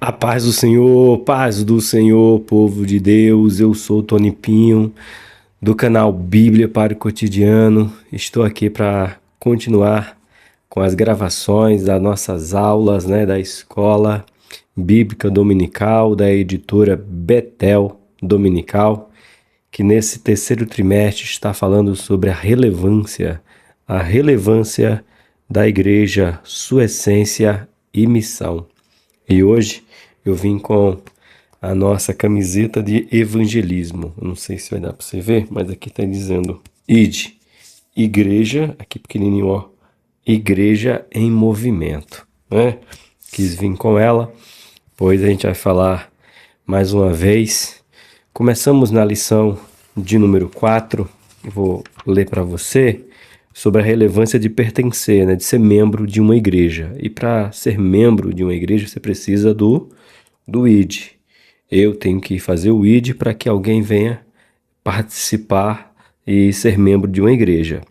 A paz do Senhor, povo de Deus. Eu sou o Tony Pinho, do canal Bíblia para o Cotidiano. Estou aqui para continuar com as gravações das nossas aulas, da Escola Bíblica Dominical, da editora Betel Dominical, que nesse terceiro trimestre está falando sobre a relevância da igreja, sua essência e missão. E hoje eu vim com a nossa camiseta de evangelismo. Eu não sei se vai dar para você ver, mas aqui está dizendo Ide, igreja, aqui pequenininho, ó, igreja em movimento, né? Quis vir com ela, pois a gente vai falar mais uma vez. Começamos na lição de número 4, vou ler para você sobre a relevância de pertencer, de ser membro de uma igreja. E para ser membro de uma igreja, você precisa do ID. Eu tenho que fazer o ID para que alguém venha participar e ser membro de uma igreja.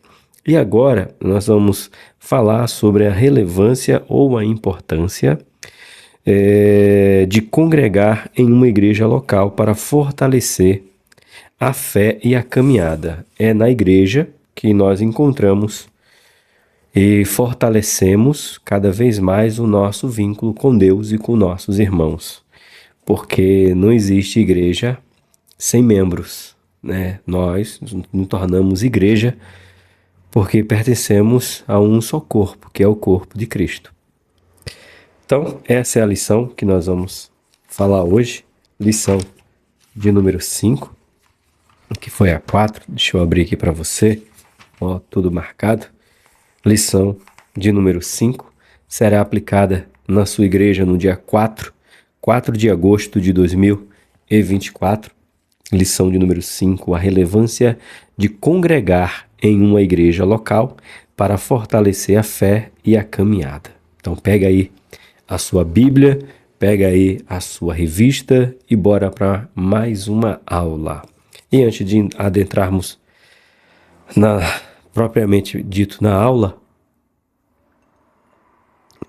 E agora nós vamos falar sobre a relevância ou a importância de congregar em uma igreja local para fortalecer a fé e a caminhada. É na igreja que nós encontramos e fortalecemos cada vez mais o nosso vínculo com Deus e com nossos irmãos. Porque não existe igreja sem membros, né? Nós nos tornamos igreja porque pertencemos a um só corpo, que é o corpo de Cristo. Então, essa é a lição que nós vamos falar hoje, lição de número 5, que foi a 4, deixa eu abrir aqui para você, ó, tudo marcado. Lição de número 5 será aplicada na sua igreja no dia 4 de agosto de 2024. Lição de número 5, a relevância de congregar em uma igreja local para fortalecer a fé e a caminhada. Então pega aí a sua Bíblia, pega aí a sua revista e bora para mais uma aula. E antes de adentrarmos propriamente dito na aula,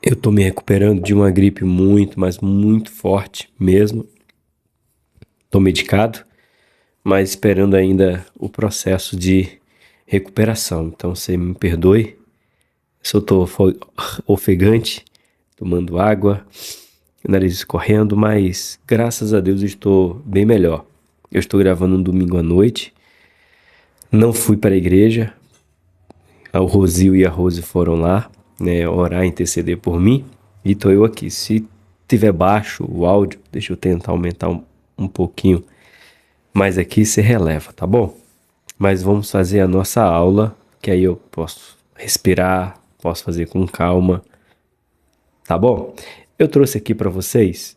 eu estou me recuperando de uma gripe muito, mas muito forte mesmo. Estou medicado, mas esperando ainda o processo de recuperação. Então você me perdoe se eu estou ofegante, tomando água, nariz escorrendo, mas graças a Deus eu estou bem melhor. Eu estou gravando um domingo à noite, não fui para a igreja, o Rosil e a Rose foram lá, orar, interceder por mim, e estou eu aqui. Se tiver baixo o áudio, deixa eu tentar aumentar um pouquinho, mas aqui você releva, tá bom? Mas vamos fazer a nossa aula, que aí eu posso respirar, posso fazer com calma, tá bom? Eu trouxe aqui para vocês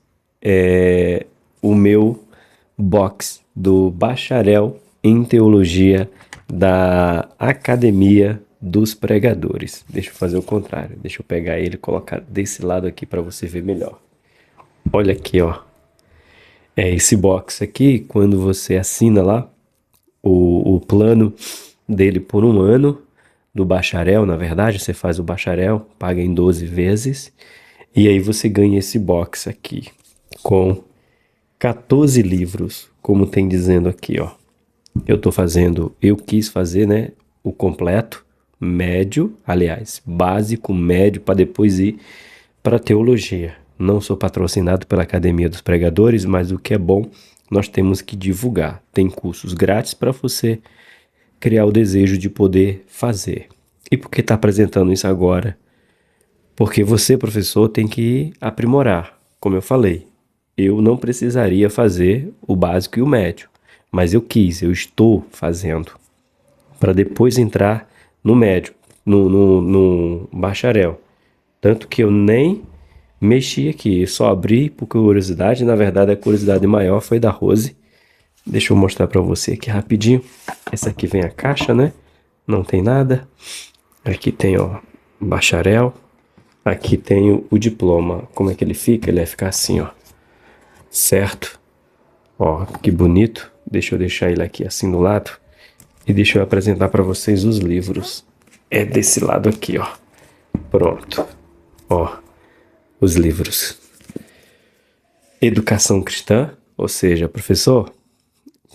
o meu box do bacharel em teologia da Academia dos Pregadores. Deixa eu fazer o contrário, deixa eu pegar ele e colocar desse lado aqui para você ver melhor. Olha aqui, ó. Esse box aqui, quando você assina lá o plano dele por um ano, do bacharel, na verdade, você faz o bacharel, paga em 12 vezes, e aí você ganha esse box aqui, com 14 livros, como tem dizendo aqui, ó. Eu quis fazer, o completo, médio, aliás, básico, médio, para depois ir para teologia. Não sou patrocinado pela Academia dos Pregadores, mas o que é bom, nós temos que divulgar. Tem cursos grátis para você criar o desejo de poder fazer. E por que está apresentando isso agora? Porque você, professor, tem que aprimorar. Como eu falei, eu não precisaria fazer o básico e o médio, mas eu estou fazendo, para depois entrar no médio, no bacharel. Tanto que eu nem mexi aqui, só abri por curiosidade. Na verdade, a curiosidade maior foi da Rose. Deixa eu mostrar para você aqui rapidinho. Essa aqui vem a caixa, não tem nada. Aqui tem, ó, bacharel. Aqui tem o diploma. Como é que ele fica? Ele vai ficar assim, ó. Certo? Ó, que bonito. Deixa eu deixar ele aqui assim do lado. E deixa eu apresentar para vocês os livros. É desse lado aqui, ó. Pronto. Ó, os livros. Educação cristã, ou seja, professor,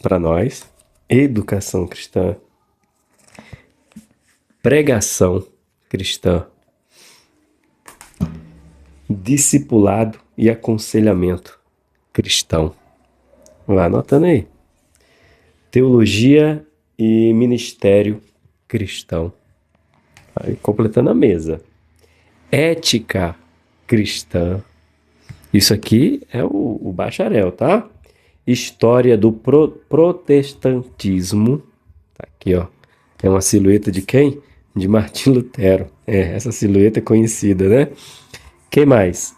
para nós, educação cristã, pregação cristã, discipulado e aconselhamento cristão. Vai anotando aí. Teologia e ministério cristão. Aí, completando a mesa. Ética cristã. Isso aqui é o bacharel, tá? História do protestantismo. Tá aqui, ó. É uma silhueta de quem? De Martim Lutero. Essa silhueta é conhecida, né? Quem mais?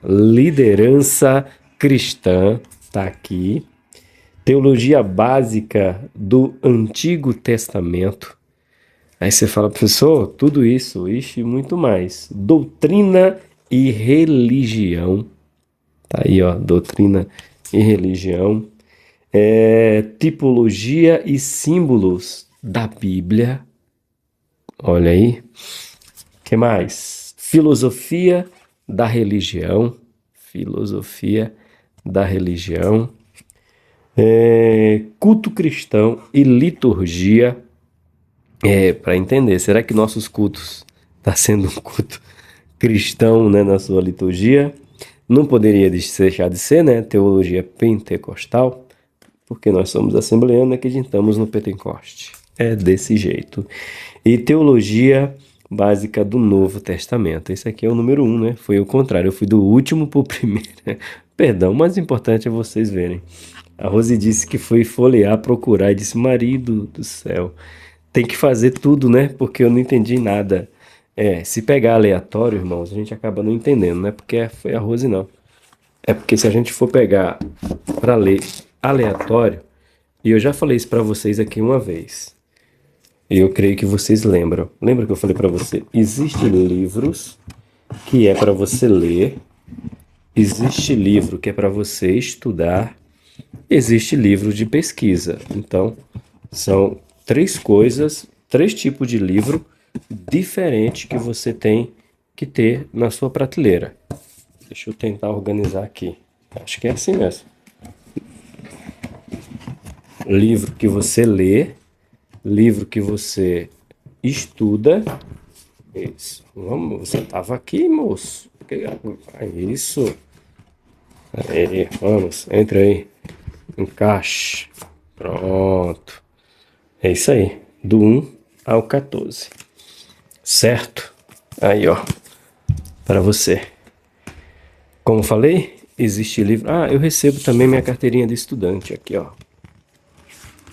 Liderança cristã. Tá aqui. Teologia básica do Antigo Testamento. Aí você fala, professor, tudo isso, ixi, muito mais. Doutrina e religião. Tá aí, ó, doutrina e religião. Tipologia e símbolos da Bíblia. Olha aí. Que mais? Filosofia da religião. Filosofia da religião. Culto cristão e liturgia. Para entender, será que nossos cultos está sendo um culto cristão, né, na sua liturgia? Não poderia deixar de ser, né, teologia pentecostal, porque nós somos assembleanos e acreditamos no Pentecoste. É desse jeito. E teologia básica do Novo Testamento. Esse aqui é o número 1, né? Foi o contrário, eu fui do último para o primeiro. Perdão, o mais importante é vocês verem. A Rose disse que foi folhear, procurar, e disse, marido do céu, tem que fazer tudo, né? Porque eu não entendi nada. Se pegar aleatório, irmãos, a gente acaba não entendendo, não é porque foi a Rose, não. É porque se a gente for pegar para ler aleatório, e eu já falei isso para vocês aqui uma vez, e eu creio que vocês lembram. Lembra que eu falei para você? Existem livros que é para você ler, existe livro que é para você estudar, existe livro de pesquisa. Então, são três tipos de livro diferentes que você tem que ter na sua prateleira. Deixa eu tentar organizar aqui. Acho que é assim mesmo. Livro que você lê, livro que você estuda. Isso. Vamos, você estava aqui, moço. Isso. Aí, vamos, entra aí. Encaixe. Pronto. É isso aí. Do 1 ao 14. Certo? Aí, ó. Para você. Como falei, existe livro. Eu recebo também minha carteirinha de estudante aqui, ó.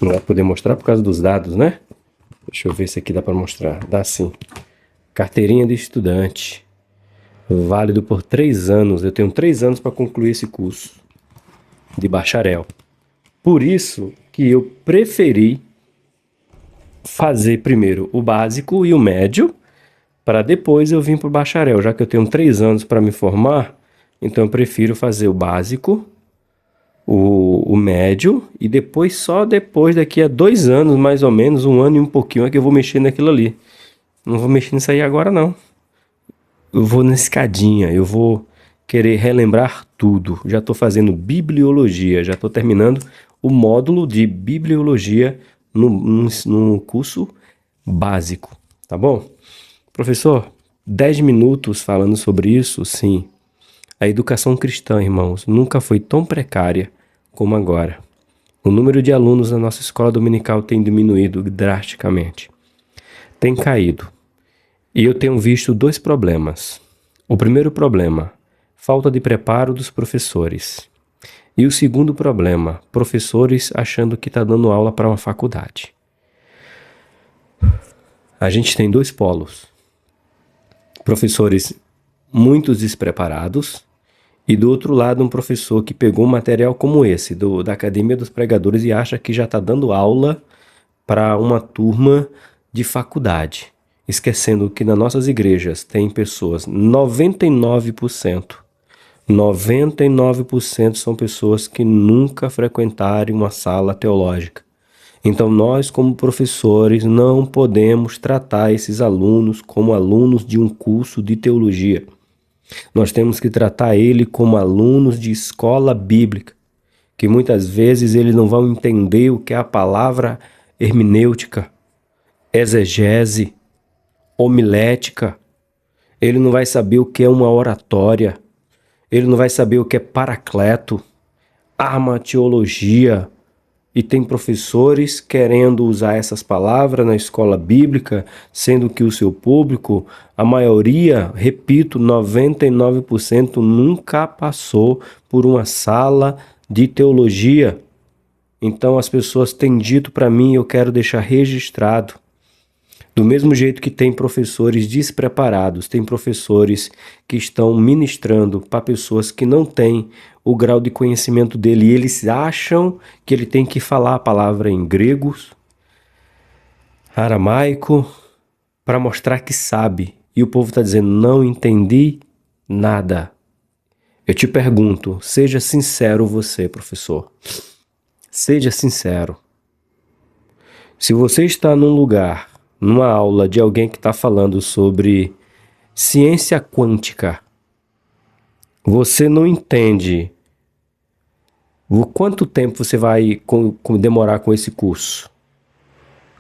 Não vai poder mostrar por causa dos dados, né? Deixa eu ver se aqui dá para mostrar. Dá sim. Carteirinha de estudante. Válido por 3 anos. Eu tenho 3 anos para concluir esse curso de bacharel. Por isso que eu preferi fazer primeiro o básico e o médio, para depois eu vir para o bacharel. Já que eu tenho 3 anos para me formar, então eu prefiro fazer o básico, o médio, e depois, só depois, daqui a 2 anos, mais ou menos, 1 ano e um pouquinho, é que eu vou mexer naquilo ali. Não vou mexer nisso aí agora, não. Eu vou na escadinha, eu vou querer relembrar tudo. Já estou fazendo bibliologia, já estou terminando o módulo de bibliologia no curso básico, tá bom? Professor, 10 minutos falando sobre isso, sim. A educação cristã, irmãos, nunca foi tão precária como agora. O número de alunos na nossa escola dominical tem diminuído drasticamente. Tem caído. E eu tenho visto 2 problemas. O primeiro problema, falta de preparo dos professores. E o segundo problema, professores achando que está dando aula para uma faculdade. A gente tem 2 polos. Professores muito despreparados e do outro lado um professor que pegou um material como esse, da Academia dos Pregadores, e acha que já está dando aula para uma turma de faculdade. Esquecendo que nas nossas igrejas tem pessoas, 99% são pessoas que nunca frequentaram uma sala teológica. Então nós, como professores, não podemos tratar esses alunos como alunos de um curso de teologia. Nós temos que tratar ele como alunos de escola bíblica, que muitas vezes eles não vão entender o que é a palavra hermenêutica, exegese, homilética. Ele não vai saber o que é uma oratória. Ele não vai saber o que é paracleto, armatiologia. E tem professores querendo usar essas palavras na escola bíblica, sendo que o seu público, a maioria, repito, 99% nunca passou por uma sala de teologia. Então as pessoas têm dito para mim, eu quero deixar registrado, do mesmo jeito que tem professores despreparados, tem professores que estão ministrando para pessoas que não têm o grau de conhecimento dele e eles acham que ele tem que falar a palavra em grego, aramaico, para mostrar que sabe. E o povo está dizendo, não entendi nada. Eu te pergunto, seja sincero você, professor. Seja sincero. Se você está num lugar, numa aula de alguém que está falando sobre ciência quântica, você não entende quanto tempo você vai demorar com esse curso?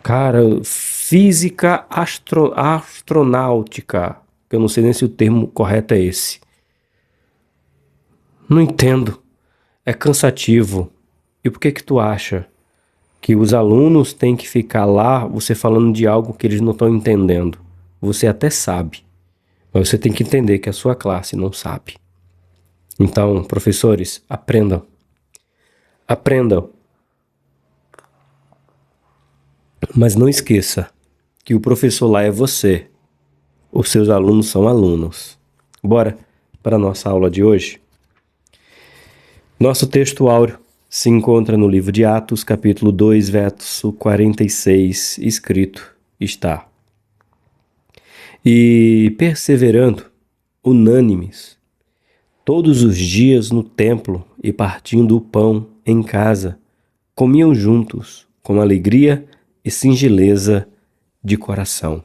Cara, física astronáutica, que eu não sei nem se o termo correto é esse. Não entendo. É cansativo. E por que tu acha que os alunos têm que ficar lá, você falando de algo que eles não estão entendendo? Você até sabe, mas você tem que entender que a sua classe não sabe. Então, professores, aprendam. Aprendam. Mas não esqueça que o professor lá é você. Os seus alunos são alunos. Bora para a nossa aula de hoje? Nosso texto áureo se encontra no livro de Atos, capítulo 2, verso 46, escrito está: E perseverando, unânimes, todos os dias no templo e partindo o pão em casa, comiam juntos, com alegria e singeleza de coração.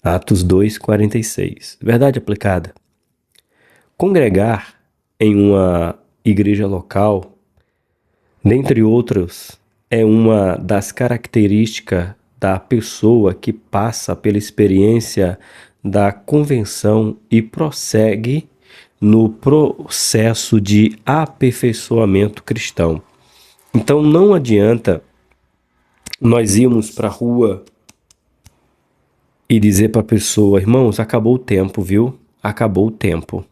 Atos 2, 46. Verdade aplicada. Congregar em uma igreja local, dentre outros, é uma das características da pessoa que passa pela experiência da convenção e prossegue no processo de aperfeiçoamento cristão. Então não adianta nós irmos para a rua e dizer para a pessoa, irmãos, acabou o tempo, viu? Acabou o tempo.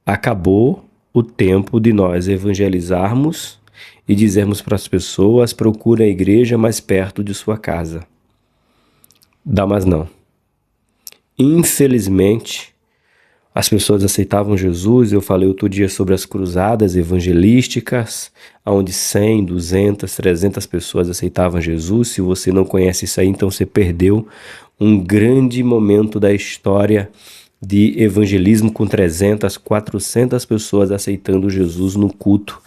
Acabou o tempo de nós evangelizarmos e dizermos para as pessoas, procure a igreja mais perto de sua casa. Dá mais não. Infelizmente, as pessoas aceitavam Jesus. Eu falei outro dia sobre as cruzadas evangelísticas, onde 100, 200, 300 pessoas aceitavam Jesus. Se você não conhece isso aí, então você perdeu um grande momento da história de evangelismo com 300, 400 pessoas aceitando Jesus no culto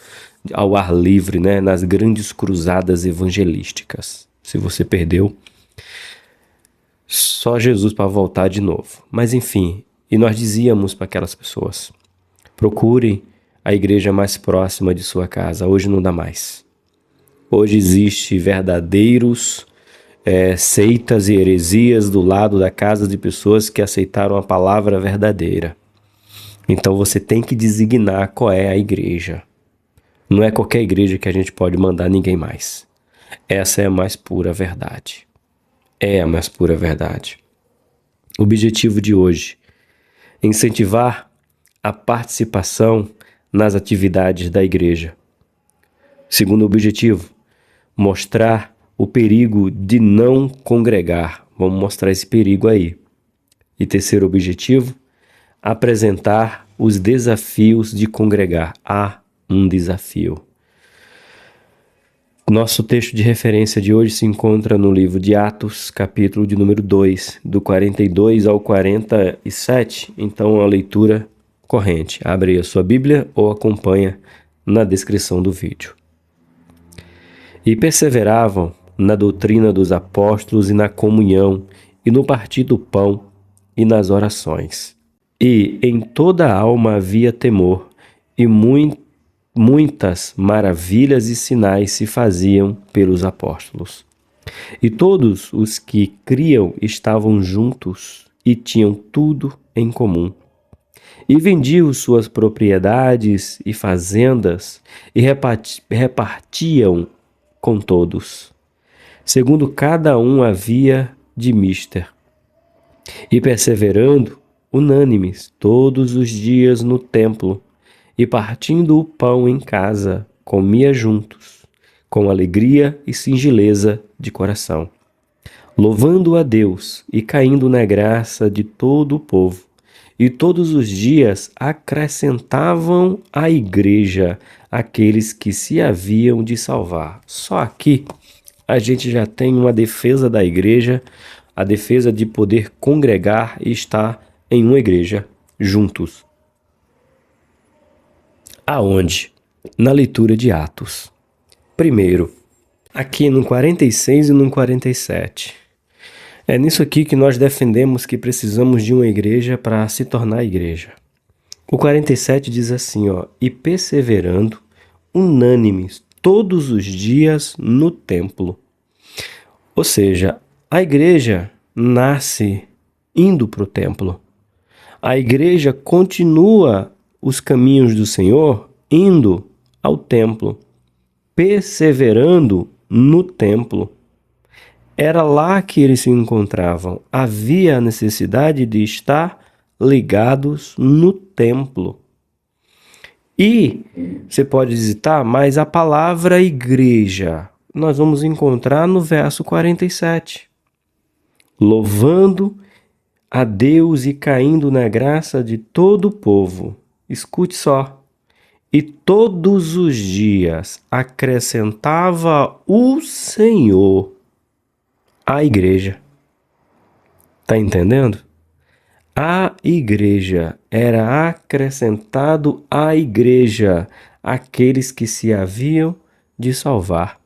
ao ar livre, né? Nas grandes cruzadas evangelísticas. Se você perdeu, só Jesus para voltar de novo. Mas enfim, e nós dizíamos para aquelas pessoas, procurem a igreja mais próxima de sua casa. Hoje não dá mais. Hoje existe verdadeiros seitas e heresias do lado da casa de pessoas que aceitaram a palavra verdadeira. Então você tem que designar qual é a igreja. Não é qualquer igreja que a gente pode mandar ninguém mais. Essa é a mais pura verdade. É a mais pura verdade. O objetivo de hoje: incentivar a participação nas atividades da igreja. Segundo objetivo, mostrar o perigo de não congregar. Vamos mostrar esse perigo aí. E terceiro objetivo, apresentar os desafios de congregar. Há um desafio. Nosso texto de referência de hoje se encontra no livro de Atos, capítulo de número 2, do 42 ao 47. Então, a leitura corrente. Abre aí a sua Bíblia ou acompanha na descrição do vídeo. E perseveravam na doutrina dos apóstolos e na comunhão, e no partir do pão e nas orações. E em toda a alma havia temor, e muitas maravilhas e sinais se faziam pelos apóstolos. E todos os que criam estavam juntos e tinham tudo em comum. E vendiam suas propriedades e fazendas e repartiam com todos, segundo cada um havia de mister. E perseverando, unânimes, todos os dias no templo, e partindo o pão em casa, comia juntos, com alegria e singeleza de coração, louvando a Deus e caindo na graça de todo o povo. E todos os dias acrescentavam à igreja aqueles que se haviam de salvar. Só aqui a gente já tem uma defesa da igreja, a defesa de poder congregar e estar em uma igreja juntos. Aonde? Na leitura de Atos. Primeiro, aqui no 46 e no 47. É nisso aqui que nós defendemos que precisamos de uma igreja para se tornar igreja. O 47 diz assim, e perseverando, unânimes, todos os dias no templo. Ou seja, a igreja nasce indo para o templo. A igreja continua os caminhos do Senhor indo ao templo, perseverando no templo. Era lá que eles se encontravam. Havia a necessidade de estar ligados no templo. E você pode visitar, mas a palavra igreja nós vamos encontrar no verso 47. Louvando a Deus e caindo na graça de todo o povo. Escute só. E todos os dias acrescentava o Senhor à igreja. Tá entendendo? A igreja era acrescentado à igreja aqueles que se haviam de salvar.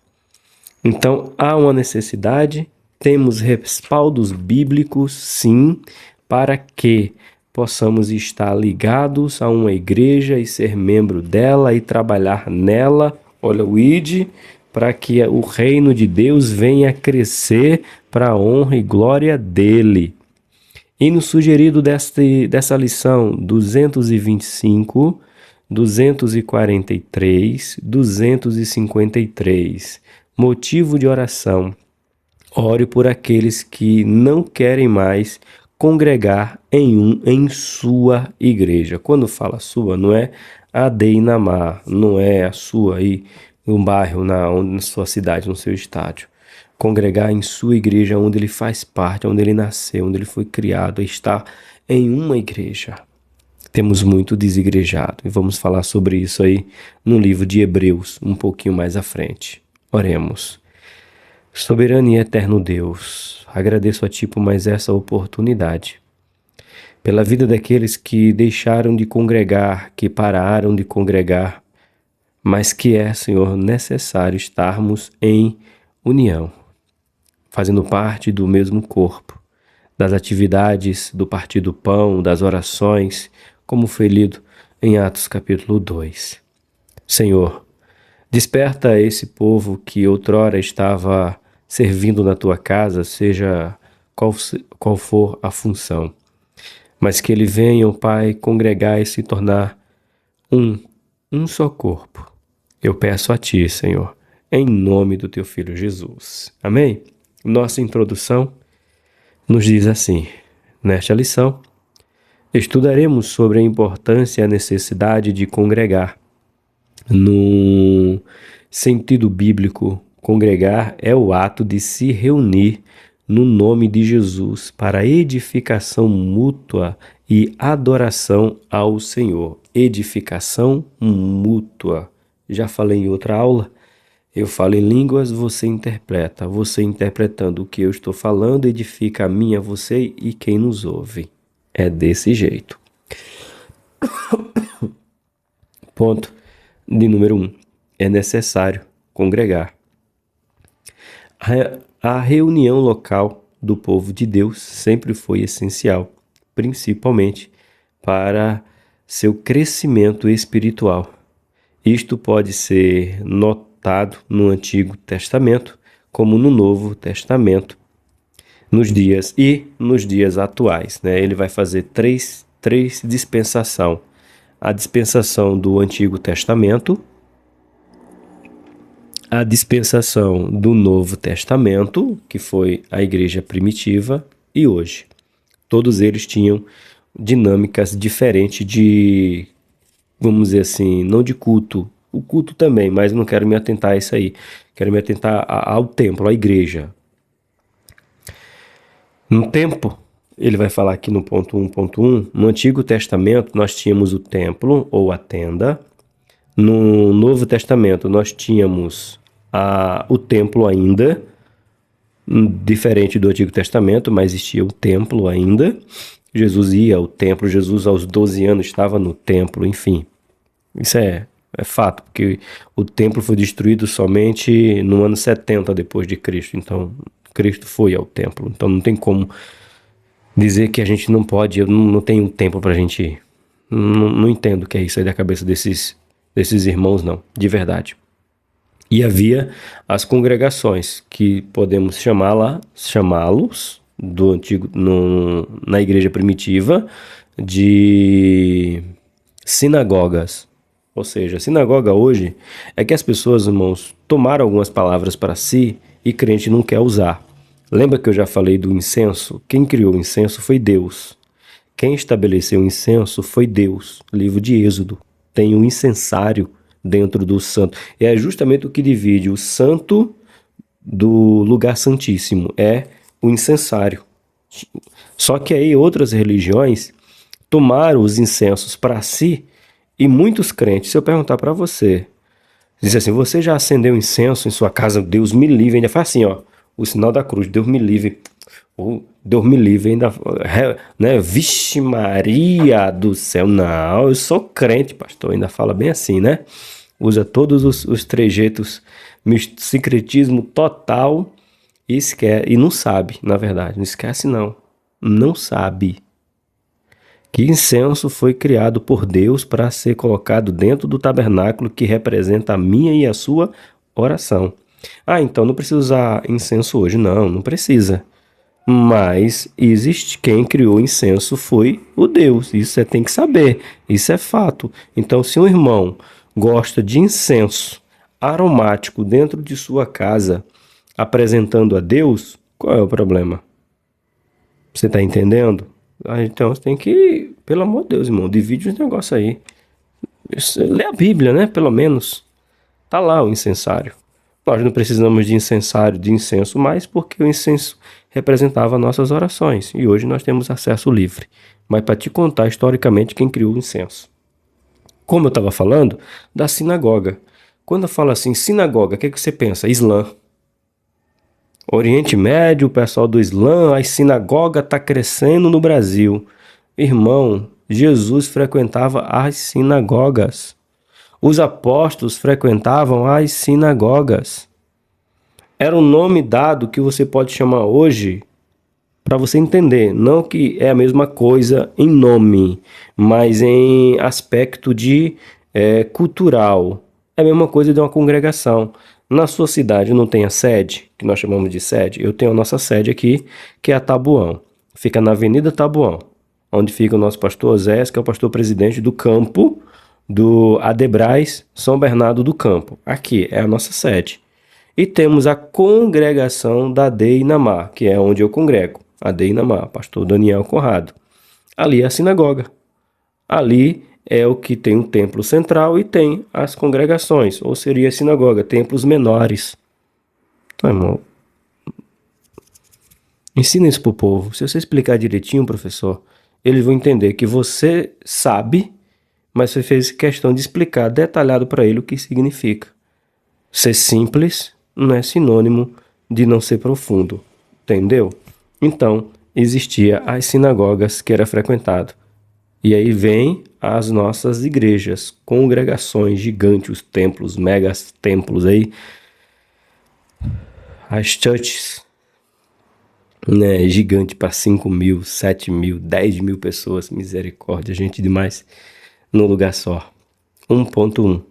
Então há uma necessidade, temos respaldos bíblicos, sim, para que possamos estar ligados a uma igreja e ser membro dela e trabalhar nela. Olha o ID, para que o reino de Deus venha a crescer para a honra e glória dele. E no sugerido dessa lição 225, 243, 253, motivo de oração. Ore por aqueles que não querem mais congregar em sua igreja. Quando fala sua, não é a Deinamar, não é a sua aí no bairro, na sua cidade, no seu estádio. Congregar em sua igreja, onde ele faz parte, onde ele nasceu, onde ele foi criado, estar em uma igreja. Temos muito desigrejado e vamos falar sobre isso aí no livro de Hebreus, um pouquinho mais à frente. Oremos. Soberano e eterno Deus, agradeço a Ti por mais essa oportunidade, pela vida daqueles que deixaram de congregar, que pararam de congregar, mas que é, Senhor, necessário estarmos em união, fazendo parte do mesmo corpo, das atividades do Partir do Pão, das orações, como foi lido em Atos capítulo 2. Senhor, desperta esse povo que outrora estava servindo na Tua casa, seja qual for a função, mas que ele venha, Pai, congregar e se tornar um só corpo. Eu peço a Ti, Senhor, em nome do Teu Filho Jesus. Amém? Nossa introdução nos diz assim: nesta lição, estudaremos sobre a importância e a necessidade de congregar. No sentido bíblico, congregar é o ato de se reunir no nome de Jesus para edificação mútua e adoração ao Senhor. Edificação mútua. Já falei em outra aula. Eu falo em línguas, você interpreta. Você interpretando o que eu estou falando edifica a mim, a você e quem nos ouve. É desse jeito. Ponto de número 1. É necessário congregar. A reunião local do povo de Deus sempre foi essencial, principalmente para seu crescimento espiritual. Isto pode ser notado no Antigo Testamento, como no Novo Testamento, nos dias atuais, né? Ele vai fazer três dispensações. A dispensação do Antigo Testamento, a dispensação do Novo Testamento, que foi a igreja primitiva, e hoje. Todos eles tinham dinâmicas diferentes de, vamos dizer assim, não de culto. O culto também, mas não quero me atentar a isso aí. Quero me atentar ao templo, à igreja. No tempo, ele vai falar aqui no ponto 1.1, no Antigo Testamento nós tínhamos o templo ou a tenda. No Novo Testamento nós tínhamos o templo ainda, diferente do Antigo Testamento, mas existia o templo ainda. Jesus ia ao templo, Jesus aos 12 anos estava no templo, enfim. Isso é fato, porque o templo foi destruído somente no ano 70 depois de Cristo. Então, Cristo foi ao templo. Então, não tem como dizer que a gente não pode, eu não tenho tempo pra gente ir. Não entendo o que é isso aí da cabeça desses irmãos, não, de verdade. E havia as congregações, que podemos chamá-los do antigo, na igreja primitiva, de sinagogas. Ou seja, sinagoga hoje é que as pessoas, irmãos, tomaram algumas palavras para si e crente não quer usar. Lembra que eu já falei do incenso? Quem criou o incenso foi Deus. Quem estabeleceu o incenso foi Deus. Livro de Êxodo. Tem um incensário dentro do santo. E é justamente o que divide o santo do lugar santíssimo. É o incensário. Só que aí outras religiões tomaram os incensos para si e muitos crentes, se eu perguntar para você, diz assim, você já acendeu incenso em sua casa? Deus me livre, ainda faz assim, ó, o sinal da cruz, Deus me livre. Deus me livre, ainda, né? Vixe Maria do céu, não, eu sou crente, pastor, ainda fala bem assim, né? Usa todos os trejeitos, secretismo total e não sabe, na verdade, não esquece não sabe que incenso foi criado por Deus para ser colocado dentro do tabernáculo que representa a minha e a sua oração. Então não precisa usar incenso hoje, não precisa. Mas existe quem criou incenso foi o Deus. Isso você tem que saber. Isso é fato. Então, se um irmão gosta de incenso aromático dentro de sua casa, apresentando a Deus, qual é o problema? Você está entendendo? Então, você tem que, pelo amor de Deus, irmão, divide os negócios aí. Lê a Bíblia, né? Pelo menos. Tá lá o incensário. Nós não precisamos de incensário, de incenso mais, porque o incenso representava nossas orações. E hoje nós temos acesso livre. Mas para te contar historicamente quem criou o incenso. Como eu estava falando, da sinagoga. Quando eu falo assim, sinagoga, o que você pensa? Islã. Oriente Médio, o pessoal do Islã, a sinagoga está crescendo no Brasil. Irmão, Jesus frequentava as sinagogas. Os apóstolos frequentavam as sinagogas. Era um nome dado que você pode chamar hoje para você entender. Não que é a mesma coisa em nome, mas em aspecto de cultural. É a mesma coisa de uma congregação. Na sua cidade não tem a sede, que nós chamamos de sede? Eu tenho a nossa sede aqui, que é a Tabuão. Fica na Avenida Tabuão, onde fica o nosso pastor Osés, que é o pastor presidente do campo do Adebrais São Bernardo do Campo. Aqui é a nossa sede. E temos a congregação da Deinamar, que é onde eu congrego. A Deinamar, pastor Daniel Conrado. Ali é a sinagoga. Ali é o que tem um templo central e tem as congregações, ou seria a sinagoga, templos menores. Então, irmão, ensina isso pro povo. Se você explicar direitinho, professor, eles vão entender que você sabe, mas você fez questão de explicar detalhado para ele o que significa. Ser simples não é sinônimo de não ser profundo, entendeu? Então, existia as sinagogas que era frequentado. E aí vem as nossas igrejas, congregações gigantes, os templos, megas templos aí, as churches. né, gigante para 5.000, 7.000, 10.000 pessoas, misericórdia, gente demais num lugar só. 1.1.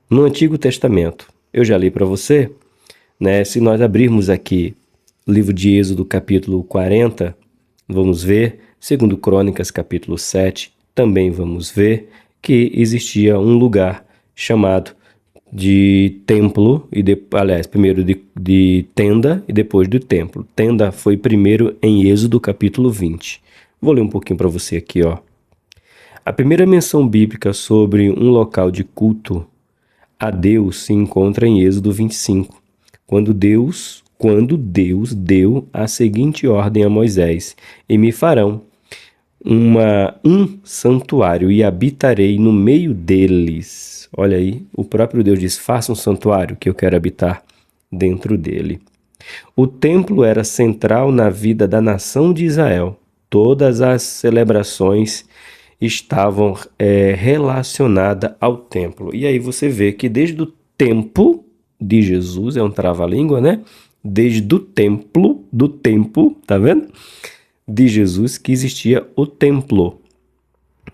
No Antigo Testamento, eu já li para você, né, se nós abrirmos aqui o livro de Êxodo, capítulo 40, vamos ver, segundo Crônicas, capítulo 7, também vamos ver que existia um lugar chamado de templo, aliás, primeiro de tenda e depois do templo. Tenda foi primeiro em Êxodo capítulo 20. Vou ler um pouquinho para você aqui, ó. A primeira menção bíblica sobre um local de culto a Deus se encontra em Êxodo 25, quando Deus deu a seguinte ordem a Moisés: e me farão um santuário e habitarei no meio deles. Olha aí, o próprio Deus diz: faça um santuário que eu quero habitar dentro dele. O templo era central na vida da nação de Israel. Todas as celebrações estavam relacionadas ao templo. E aí você vê que desde o tempo de Jesus, é um trava-língua, né? Desde o templo, tá vendo? De Jesus que existia o templo.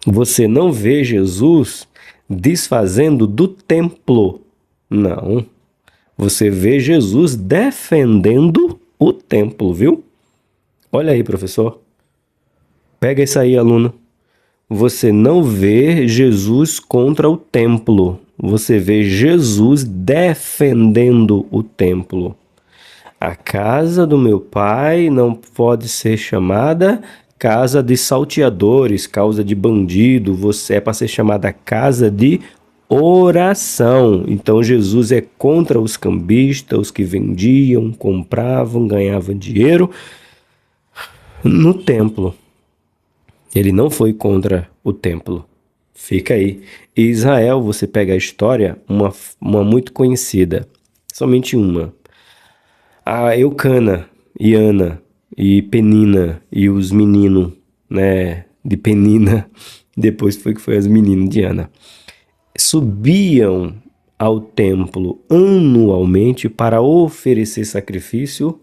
Você não vê Jesus desfazendo do templo. Não. Você vê Jesus defendendo o templo, viu? Olha aí, professor. Pega isso aí, aluno. Você não vê Jesus contra o templo. Você vê Jesus defendendo o templo. A casa do meu pai não pode ser chamada casa de salteadores, casa de bandido. Você é para ser chamada casa de oração. Então Jesus é contra os cambistas, os que vendiam, compravam, ganhavam dinheiro no templo. Ele não foi contra o templo. Fica aí. Em Israel, você pega a história, uma muito conhecida, somente uma. A Eucana e Ana e Penina e os meninos, né, de Penina, depois foi as meninas de Ana, subiam ao templo anualmente para oferecer sacrifício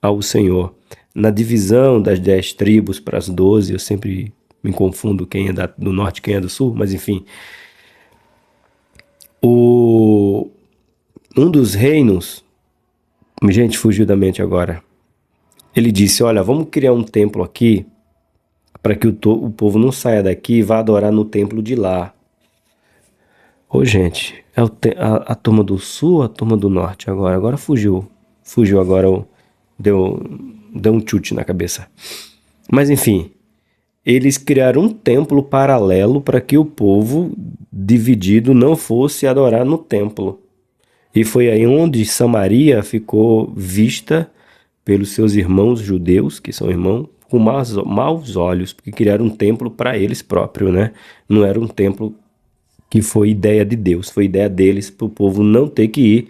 ao Senhor. Na divisão das 10 tribos para as 12, eu sempre me confundo quem é do norte e quem é do sul, mas enfim. Um dos reinos, gente, fugiu da mente agora. Ele disse: olha, vamos criar um templo aqui para que o povo não saia daqui e vá adorar no templo de lá. Ô, gente, é a turma do sul ou a turma do norte agora? Agora fugiu. Fugiu agora, deu um chute na cabeça. Mas enfim, eles criaram um templo paralelo para que o povo dividido não fosse adorar no templo. E foi aí onde Samaria ficou vista pelos seus irmãos judeus, que são irmãos, com maus olhos, porque criaram um templo para eles próprios, né? Não era um templo que foi ideia de Deus, foi ideia deles para o povo não ter que ir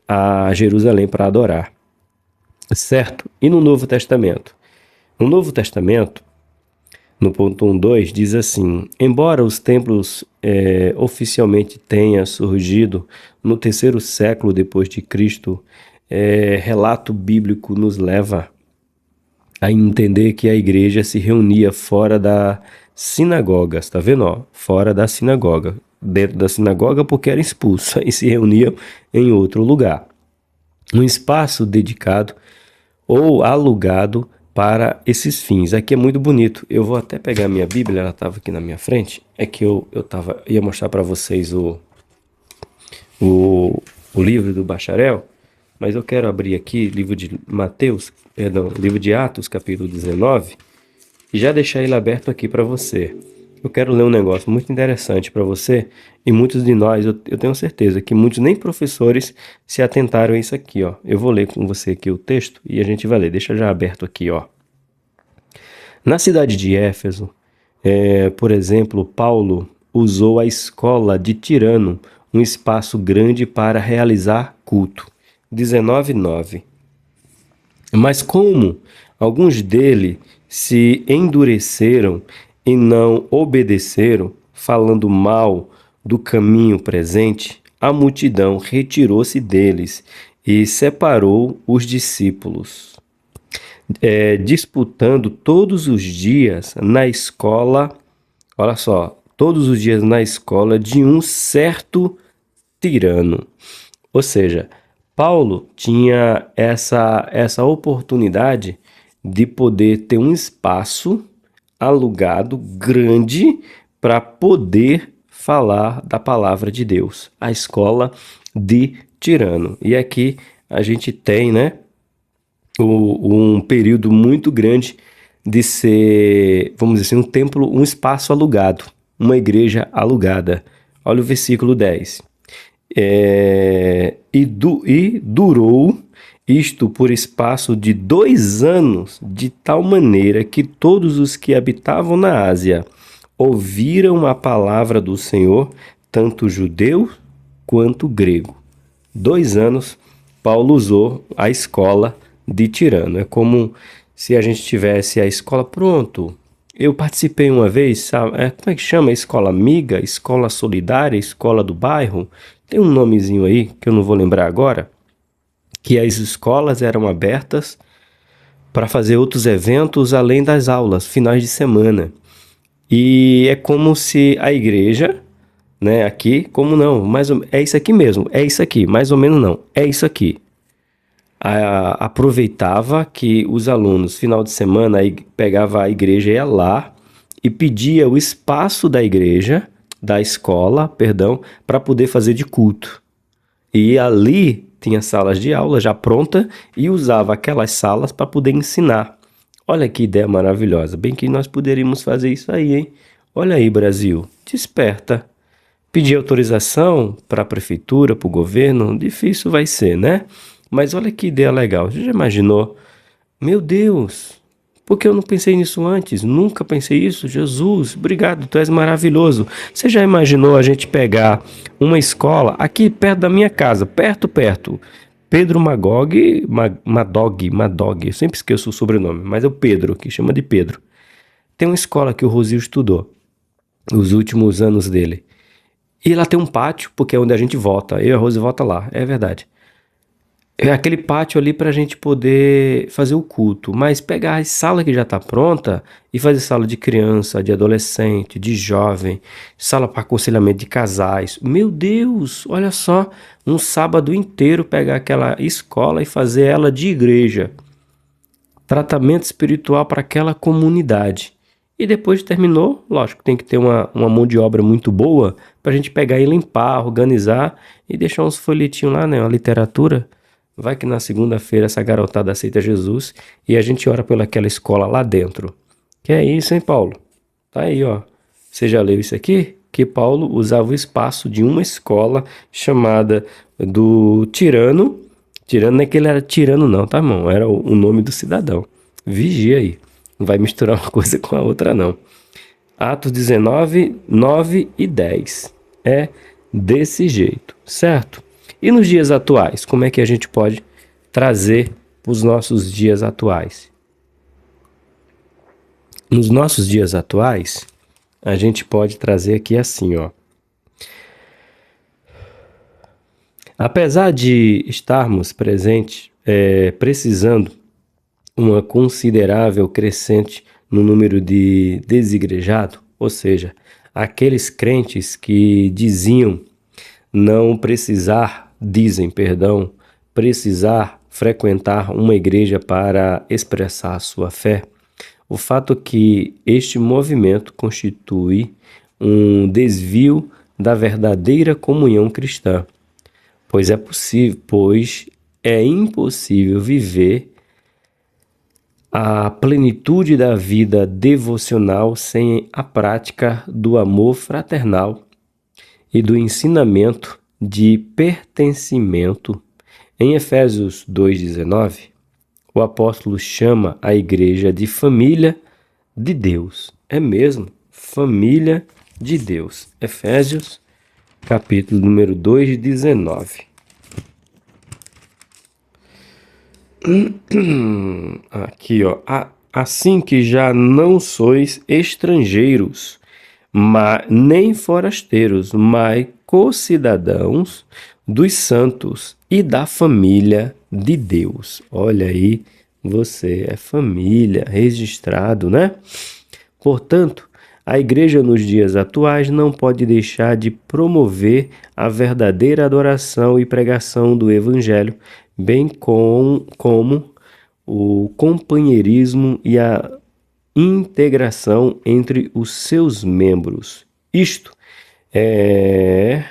a Jerusalém para adorar. Certo? E no Novo Testamento? No Novo Testamento, no ponto 1.2, diz assim: embora os templos oficialmente tenham surgido no 3º século depois de Cristo, relato bíblico nos leva a entender que a igreja se reunia fora da sinagoga, está vendo? Ó? Fora da sinagoga. Dentro da sinagoga porque era expulso e se reuniam em outro lugar. Um espaço dedicado ou alugado para esses fins. Aqui é muito bonito. Eu vou até pegar a minha Bíblia, ela estava aqui na minha frente. É que eu ia mostrar para vocês o livro do bacharel, mas eu quero abrir aqui livro de livro de Atos, capítulo 19, e já deixar ele aberto aqui para você. Eu quero ler um negócio muito interessante para você, e muitos de nós, eu tenho certeza que muitos nem professores se atentaram a isso aqui, ó. Eu vou ler com você aqui o texto e a gente vai ler. Deixa já aberto aqui, ó. Na cidade de Éfeso, por exemplo, Paulo usou a escola de Tirano, um espaço grande para realizar culto. 19:9. Mas como alguns dele se endureceram e não obedeceram, falando mal do caminho presente, a multidão retirou-se deles e separou os discípulos. disputando todos os dias na escola, olha só, todos os dias na escola de um certo tirano. Ou seja, Paulo tinha essa oportunidade de poder ter um espaço alugado grande para poder falar da palavra de Deus, a escola de Tirano. E aqui a gente tem, né, um período muito grande de ser, vamos dizer assim, um templo, um espaço alugado, uma igreja alugada. Olha o versículo 10. E durou isto por espaço de 2 anos, de tal maneira que todos os que habitavam na Ásia ouviram a palavra do Senhor, tanto judeu quanto grego. 2 anos, Paulo usou a escola de Tirano. É como se a gente tivesse a escola pronto. Eu participei uma vez, sabe? Como é que chama? Escola amiga, escola solidária, escola do bairro. Tem um nomezinho aí que eu não vou lembrar agora, que as escolas eram abertas para fazer outros eventos além das aulas, finais de semana. E é como se a igreja, né, aqui, como não, é isso aqui mesmo, é isso aqui, mais ou menos não, é isso aqui. Aproveitava que os alunos, final de semana, pegava a igreja, ia lá e pedia o espaço da igreja, da escola, perdão, para poder fazer de culto. E ali tinha salas de aula já pronta e usava aquelas salas para poder ensinar. Olha que ideia maravilhosa. Bem que nós poderíamos fazer isso aí, hein? Olha aí, Brasil. Desperta. Pedir autorização para a prefeitura, para o governo, difícil vai ser, né? Mas olha que ideia legal. Você já imaginou? Meu Deus, por que eu não pensei nisso antes? Nunca pensei isso. Jesus, obrigado, tu és maravilhoso. Você já imaginou a gente pegar uma escola aqui perto da minha casa, perto, Pedro Madog, eu sempre esqueço o sobrenome, mas é o Pedro, que chama de Pedro. Tem uma escola que o Rosil estudou, os últimos anos dele. E lá tem um pátio, porque é onde a gente vota. Eu e a Rose vota lá, é verdade. É aquele pátio ali para a gente poder fazer o culto, mas pegar a sala que já está pronta e fazer sala de criança, de adolescente, de jovem, sala para aconselhamento de casais. Meu Deus, olha só, um sábado inteiro pegar aquela escola e fazer ela de igreja. Tratamento espiritual para aquela comunidade. E depois terminou, lógico, tem que ter uma mão de obra muito boa para a gente pegar e limpar, organizar e deixar uns folhetinhos lá, né? Uma literatura. Vai que na segunda-feira essa garotada aceita Jesus e a gente ora pelaquela escola lá dentro. Que é isso, hein, Paulo? Tá aí, ó. Você já leu isso aqui? Que Paulo usava o espaço de uma escola chamada do Tirano. Tirano não é que ele era tirano não, tá, irmão? Era o nome do cidadão. Vigia aí. Não vai misturar uma coisa com a outra, não. Atos 19, 9 e 10. É desse jeito, certo? E nos dias atuais, como é que a gente pode trazer para os nossos dias atuais? Nos nossos dias atuais, a gente pode trazer aqui assim, ó. Apesar de estarmos precisando uma considerável crescente no número de desigrejados, ou seja, aqueles crentes que dizem, precisar frequentar uma igreja para expressar sua fé. O fato é que este movimento constitui um desvio da verdadeira comunhão cristã, pois é impossível viver a plenitude da vida devocional sem a prática do amor fraternal e do ensinamento de pertencimento. Em Efésios 2,19, o apóstolo chama a igreja de família de Deus. É mesmo, família de Deus. Efésios, capítulo número 2,19. Aqui, ó. Assim que já não sois estrangeiros, nem forasteiros, mas co-cidadãos dos santos e da família de Deus. Olha aí Você é família, registrado, né? Portanto, a igreja nos dias atuais não pode deixar de promover a verdadeira adoração e pregação do evangelho, bem como o companheirismo e a integração entre os seus membros. Isto é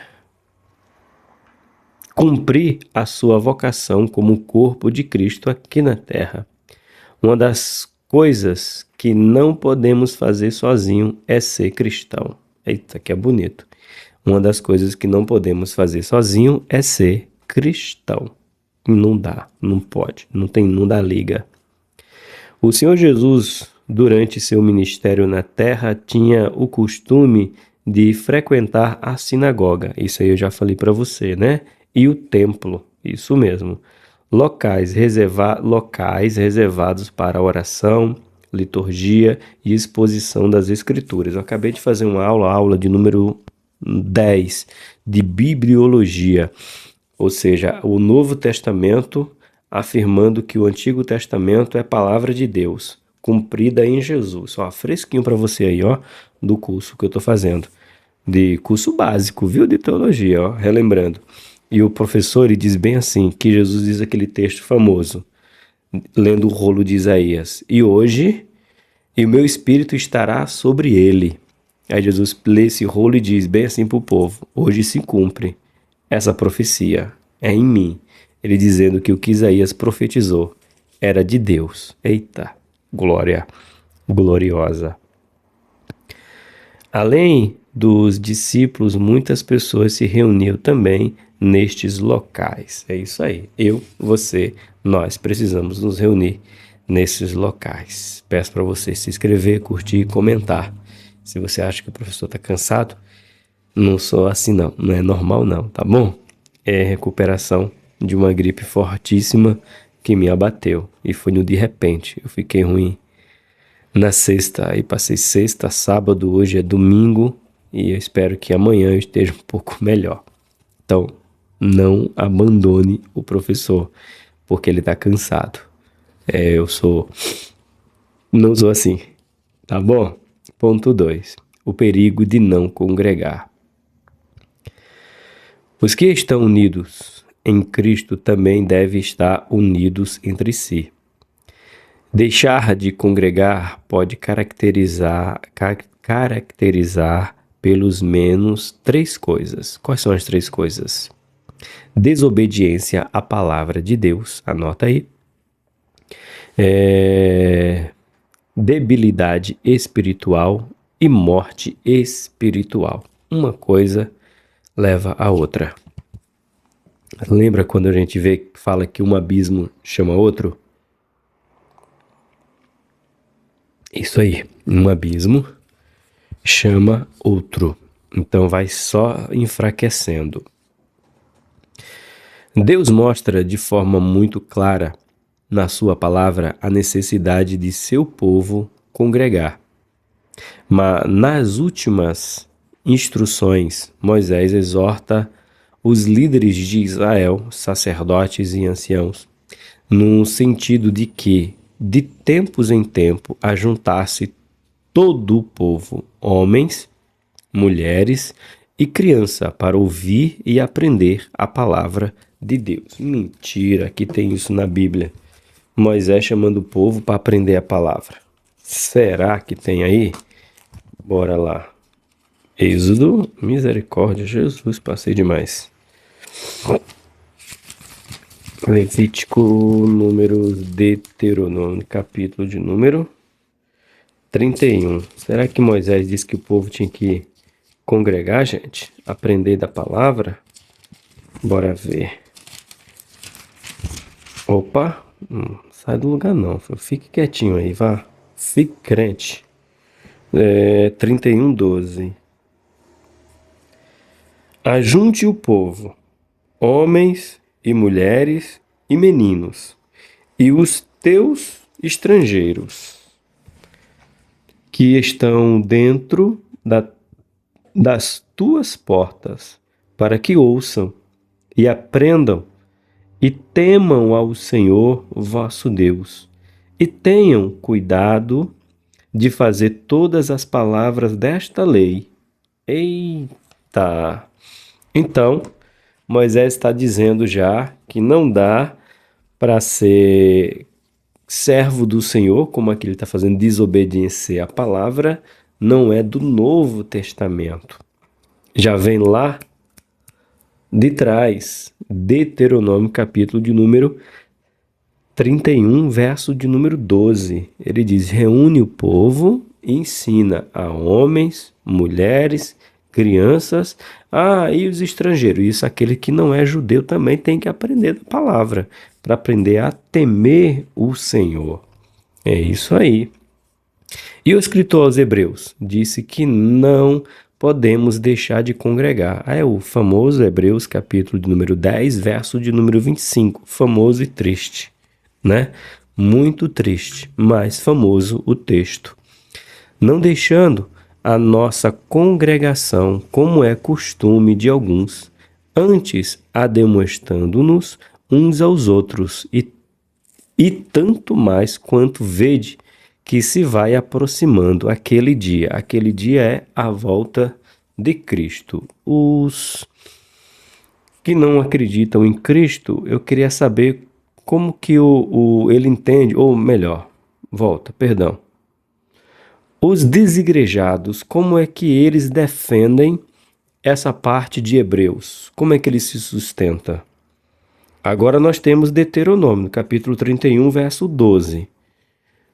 cumprir a sua vocação como corpo de Cristo aqui na Terra. Uma das coisas que não podemos fazer sozinho é ser cristão. Eita, que é bonito. Uma das coisas que não podemos fazer sozinho é ser cristão. Não dá, não pode, não dá liga. O Senhor Jesus, durante seu ministério na terra, tinha o costume de frequentar a sinagoga. Isso aí eu já falei para você, né? E o templo, isso mesmo. Locais reservados para oração, liturgia e exposição das Escrituras. Eu acabei de fazer uma aula de número 10, de bibliologia, ou seja, o Novo Testamento afirmando que o Antigo Testamento é palavra de Deus, cumprida em Jesus. Ó, fresquinho para você aí, ó, do curso que eu estou fazendo. De curso básico, viu, de teologia, ó, relembrando. E o professor, ele diz bem assim, que Jesus diz aquele texto famoso, lendo o rolo de Isaías. E hoje, o meu espírito estará sobre ele. Aí Jesus lê esse rolo e diz bem assim para o povo, hoje se cumpre essa profecia, é em mim. Ele dizendo que o que Isaías profetizou era de Deus. Eita, glória gloriosa. Além dos discípulos, muitas pessoas se reuniam também nestes locais. É isso aí. Eu, você, nós precisamos nos reunir nesses locais. Peço para você se inscrever, curtir e comentar. Se você acha que o professor está cansado, não sou assim não, não é normal não, tá bom? É recuperação de uma gripe fortíssima que me abateu e foi no de repente. Eu fiquei ruim na sexta, aí passei sexta, sábado, hoje é domingo e eu espero que amanhã eu esteja um pouco melhor. Então, não abandone o professor, porque ele tá cansado. Não sou assim, tá bom? Ponto 2. O perigo de não congregar. Os que estão unidos em Cristo também devem estar unidos entre si. Deixar de congregar pode caracterizar pelos menos 3 coisas. Quais são as 3 coisas? Desobediência à palavra de Deus, anota aí. Debilidade espiritual e morte espiritual. Uma coisa leva a outra. Lembra quando a gente fala que um abismo chama outro? Isso aí, um abismo chama outro. Então vai só enfraquecendo. Deus mostra de forma muito clara na sua palavra a necessidade de seu povo congregar. Mas nas últimas instruções, Moisés exorta os líderes de Israel, sacerdotes e anciãos, no sentido de que, de tempos em tempo, ajuntasse todo o povo, homens, mulheres e criança, para ouvir e aprender a palavra de Deus. Mentira, que tem isso na Bíblia. Moisés chamando o povo para aprender a palavra. Será que tem aí? Bora lá. Êxodo, misericórdia, Jesus, passei demais. Levítico, Números, Deuteronômio, capítulo de número 31. Será que Moisés disse que o povo tinha que congregar, gente? Aprender da palavra? Bora ver. Opa, sai do lugar não, fique quietinho aí, vá. Fique crente. 31:12. Ajunte o povo, homens e mulheres e meninos, e os teus estrangeiros, que estão dentro das tuas portas, para que ouçam e aprendam e temam ao Senhor vosso Deus, e tenham cuidado de fazer todas as palavras desta lei. Eita! Então, Moisés está dizendo já que não dá para ser servo do Senhor, como aqui ele está fazendo, desobediência à palavra, não é do Novo Testamento. Já vem lá de trás, Deuteronômio, capítulo de número 31, verso de número 12. Ele diz: reúne o povo e ensina a homens, mulheres, crianças, e os estrangeiros. Isso, aquele que não é judeu também tem que aprender a palavra, para aprender a temer o Senhor. É isso aí. E o escritor aos Hebreus disse que não podemos deixar de congregar. É o famoso Hebreus, capítulo de número 10, verso de número 25. Famoso e triste, né? Muito triste, mas famoso o texto. Não deixando a nossa congregação, como é costume de alguns, antes ademoestando-nos uns aos outros, e tanto mais quanto vede que se vai aproximando aquele dia. Aquele dia é a volta de Cristo. Os que não acreditam em Cristo, eu queria saber como que ele entende, ou melhor, perdão. Os desigrejados, como é que eles defendem essa parte de Hebreus? Como é que ele se sustenta? Agora nós temos Deuteronômio, capítulo 31, verso 12.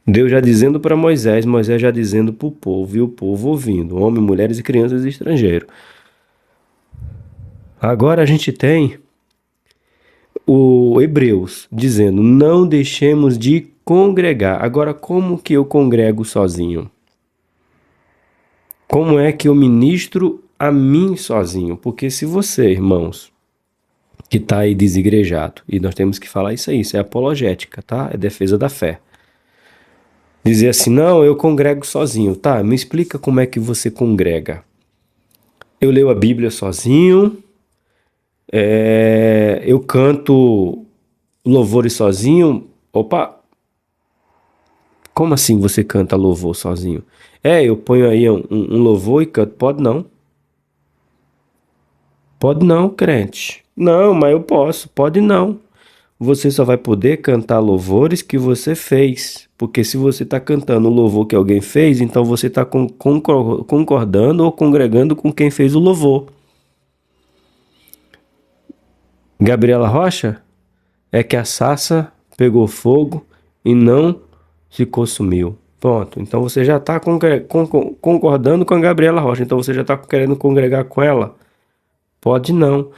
Deus já dizendo para Moisés, Moisés já dizendo para o povo, e o povo ouvindo, homens, mulheres e crianças e estrangeiros. Agora a gente tem o Hebreus dizendo, não deixemos de congregar. Agora, como que eu congrego sozinho? Como é que eu ministro a mim sozinho? Porque se você, irmãos, que está aí desigrejado, e nós temos que falar isso é apologética, tá? É defesa da fé. Dizer assim, não, eu congrego sozinho, tá? Me explica como é que você congrega. Eu leio a Bíblia sozinho, eu canto louvores sozinho. Opa! Como assim você canta louvor sozinho? Eu ponho aí um louvor e canto. Pode não. Pode não, crente. Não, mas eu posso. Pode não. Você só vai poder cantar louvores que você fez. Porque se você está cantando o louvor que alguém fez, então você está concordando ou congregando com quem fez o louvor. Gabriela Rocha? É que a sarça pegou fogo e não se consumiu. Pronto. Então você já está concordando com a Gabriela Rocha. Então você já está querendo congregar com ela? Pode não.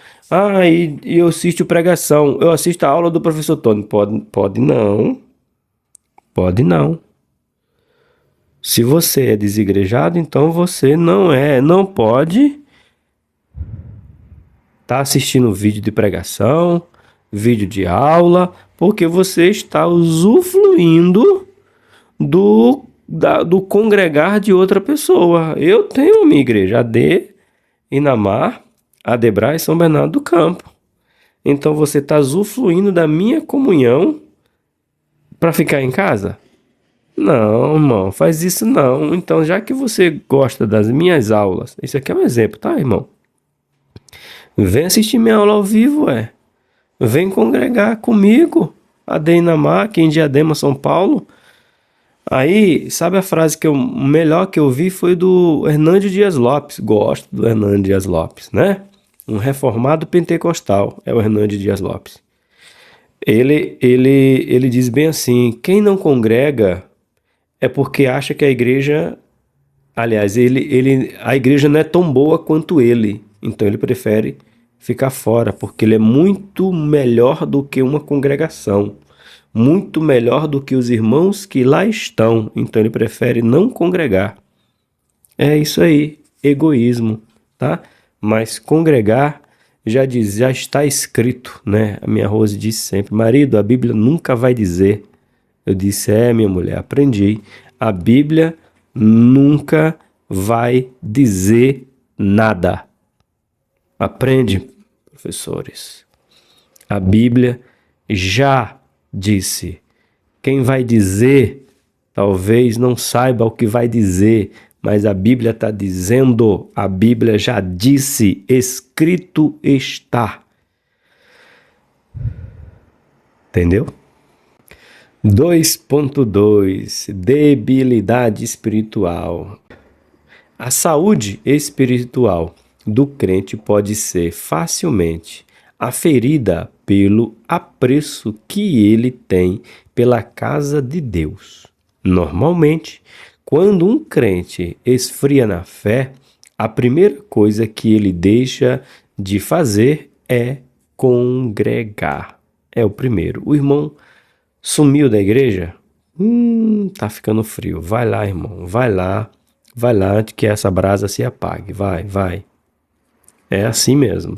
E eu assisto pregação. Eu assisto a aula do professor Tony. Pode não. Pode não. Se você é desigrejado, então você não pode estar assistindo vídeo de pregação, vídeo de aula, porque você está usufruindo do congregar de outra pessoa. Eu tenho uma igreja, AD, Inamar, Adebra e São Bernardo do Campo. Então você está usufruindo da minha comunhão para ficar em casa? Não, irmão, faz isso não. Então, já que você gosta das minhas aulas, isso aqui é um exemplo, tá, irmão? Vem assistir minha aula ao vivo, Vem congregar comigo, AD Inamar, aqui em Diadema, São Paulo. Aí, sabe a frase melhor que eu vi foi do Hernandes Dias Lopes. Gosto do Hernandes Dias Lopes, né? Um reformado pentecostal é o Hernandes Dias Lopes. Ele diz bem assim, quem não congrega é porque acha que a igreja... Aliás, a igreja não é tão boa quanto ele. Então ele prefere ficar fora, porque ele é muito melhor do que uma congregação. Muito melhor do que os irmãos que lá estão. Então ele prefere não congregar. É isso aí, egoísmo, tá? Mas congregar já está escrito, né? A minha Rose disse sempre, marido, a Bíblia nunca vai dizer. Eu disse, minha mulher, aprendi. A Bíblia nunca vai dizer nada. Aprende, professores. A Bíblia já disse Quem vai dizer, talvez não saiba o que vai dizer, mas a Bíblia está dizendo, a Bíblia já disse, escrito está. Entendeu? 2.2 Debilidade espiritual. A saúde espiritual do crente pode ser facilmente aferida pelo apreço que ele tem pela casa de Deus. Normalmente, quando um crente esfria na fé, a primeira coisa que ele deixa de fazer é congregar. É o primeiro. O irmão sumiu da igreja? Tá ficando frio. Vai lá, irmão. Vai lá antes que essa brasa se apague. Vai. É assim mesmo.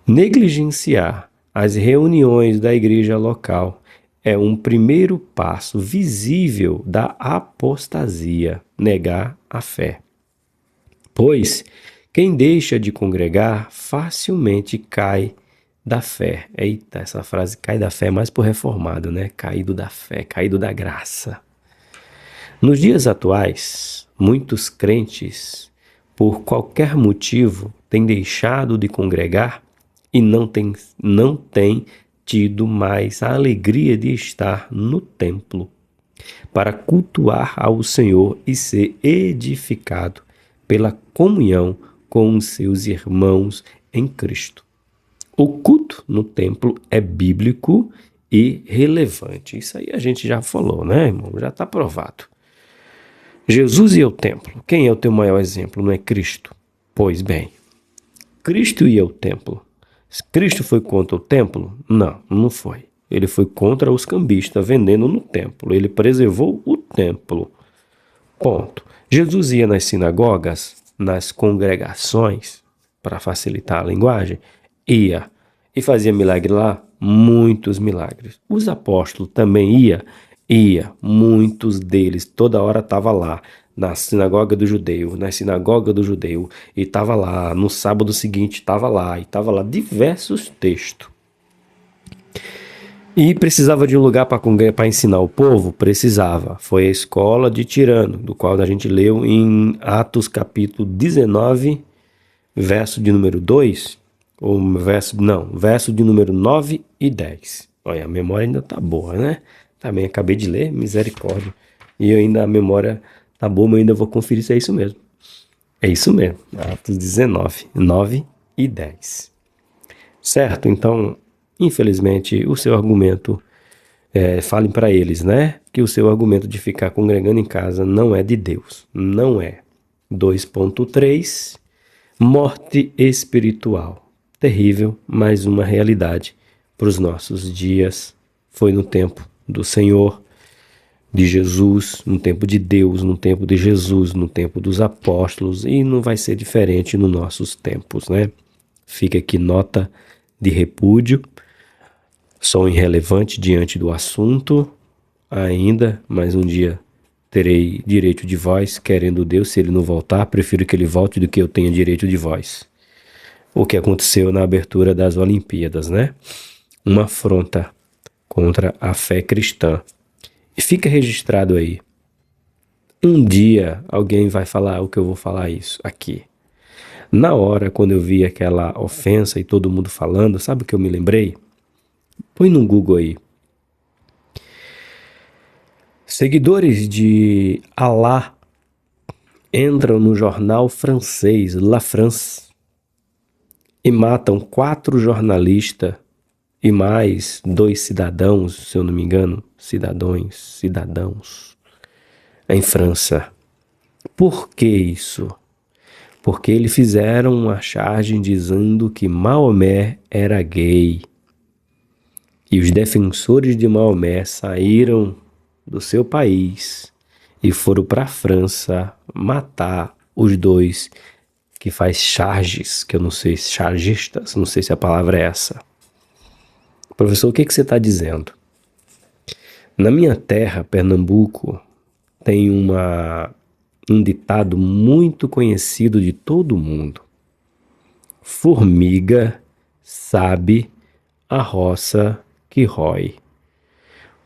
Negligenciar as reuniões da igreja local é um primeiro passo visível da apostasia, negar a fé. Pois quem deixa de congregar facilmente cai da fé. Eita, essa frase cai da fé é mais por reformado, né? Caído da fé, caído da graça. Nos dias atuais, muitos crentes, por qualquer motivo, têm deixado de congregar e não têm tido mais a alegria de estar no templo para cultuar ao Senhor e ser edificado pela comunhão com os seus irmãos em Cristo. O culto no templo é bíblico e relevante. Isso aí a gente já falou, né, irmão? Já está provado. Jesus ia ao templo. Quem é o teu maior exemplo? Não é Cristo? Pois bem, Cristo ia ao templo. Cristo foi contra o templo? Não foi. Ele foi contra os cambistas vendendo no templo. Ele preservou o templo. Ponto. Jesus ia nas sinagogas, nas congregações, para facilitar a linguagem? Ia. E fazia milagre lá? Muitos milagres. Os apóstolos também ia. Muitos deles, toda hora estava lá, na sinagoga do judeu, e estava lá, no sábado seguinte estava lá, diversos textos. E precisava de um lugar para ensinar o povo? Precisava. Foi a escola de Tirano, do qual a gente leu em Atos capítulo 19, verso de número 2, verso de número 9 e 10. Olha, a memória ainda tá boa, né? Também acabei de ler, misericórdia. E ainda a memória tá boa, mas eu ainda vou conferir se é isso mesmo. É isso mesmo, Atos 19, 9 e 10. Certo? Então, infelizmente, o seu argumento, falem para eles, né? Que o seu argumento de ficar congregando em casa não é de Deus. Não é. 2.3, morte espiritual. Terrível, mas uma realidade para os nossos dias. Foi no tempo do Senhor, de Jesus, no tempo de Deus, no tempo de Jesus, no tempo dos apóstolos, e não vai ser diferente nos nossos tempos, né? Fica aqui nota de repúdio, sou irrelevante diante do assunto ainda, mas um dia terei direito de voz, querendo Deus. Se ele não voltar, prefiro que ele volte do que eu tenha direito de voz. O que aconteceu na abertura das Olimpíadas, né? Uma afronta contra a fé cristã. E fica registrado aí. Um dia alguém vai falar o que eu vou falar isso aqui. Na hora, quando eu vi aquela ofensa e todo mundo falando, sabe o que eu me lembrei? Põe no Google aí. Seguidores de Alá entram no jornal francês La France e matam 4 jornalistas e mais 2 cidadãos, se eu não me engano, cidadãos, em França. Por que isso? Porque eles fizeram uma charge dizendo que Maomé era gay. E os defensores de Maomé saíram do seu país e foram para a França matar os 2 que faz charges, que eu não sei, chargistas, não sei se a palavra é essa. Professor, o que você está dizendo? Na minha terra, Pernambuco, tem um ditado muito conhecido de todo mundo. Formiga sabe a roça que rói.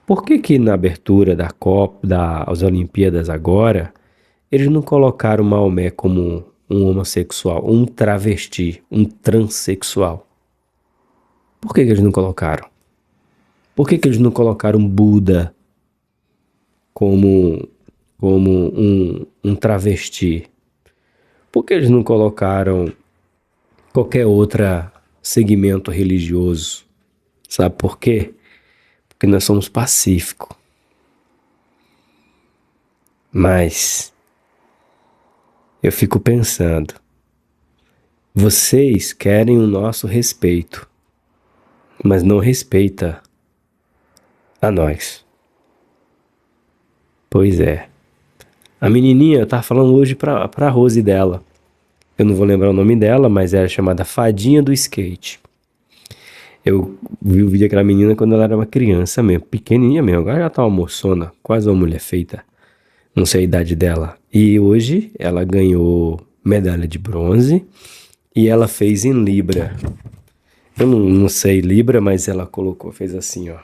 Por que que na abertura da Copa, das Olimpíadas agora, eles não colocaram Maomé como um homossexual, um travesti, um transexual? Por que que eles não colocaram? Por que que eles não colocaram Buda como um travesti? Por que eles não colocaram qualquer outro segmento religioso? Sabe por quê? Porque nós somos pacíficos. Mas eu fico pensando, vocês querem o nosso respeito, mas não respeita a nós. Pois é. A menininha tá falando hoje pra Rose dela. Eu não vou lembrar o nome dela, mas era chamada Fadinha do Skate. Eu vi o vídeo daquela menina quando ela era uma criança mesmo, pequenininha mesmo. Agora já tá uma moçona, quase uma mulher feita. Não sei a idade dela. E hoje ela ganhou medalha de bronze e ela fez em Libra. Eu não sei Libra, mas ela colocou, fez assim, ó.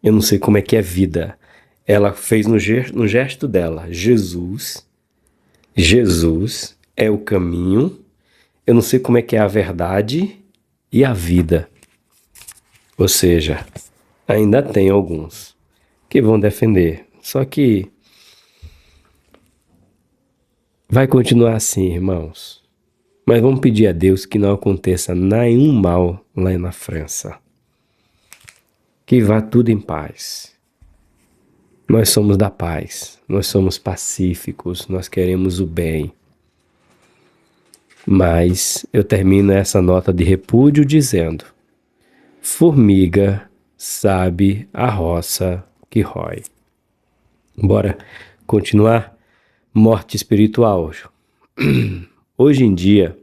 Eu não sei como é que é vida. Ela fez no gesto dela, Jesus é o caminho. Eu não sei como é que é a verdade e a vida. Ou seja, ainda tem alguns que vão defender. Só que vai continuar assim, irmãos. Mas vamos pedir a Deus que não aconteça nenhum mal lá na França. Que vá tudo em paz. Nós somos da paz, nós somos pacíficos, nós queremos o bem. Mas eu termino essa nota de repúdio dizendo: formiga sabe a roça que rói. Bora continuar? Morte espiritual. Hoje em dia,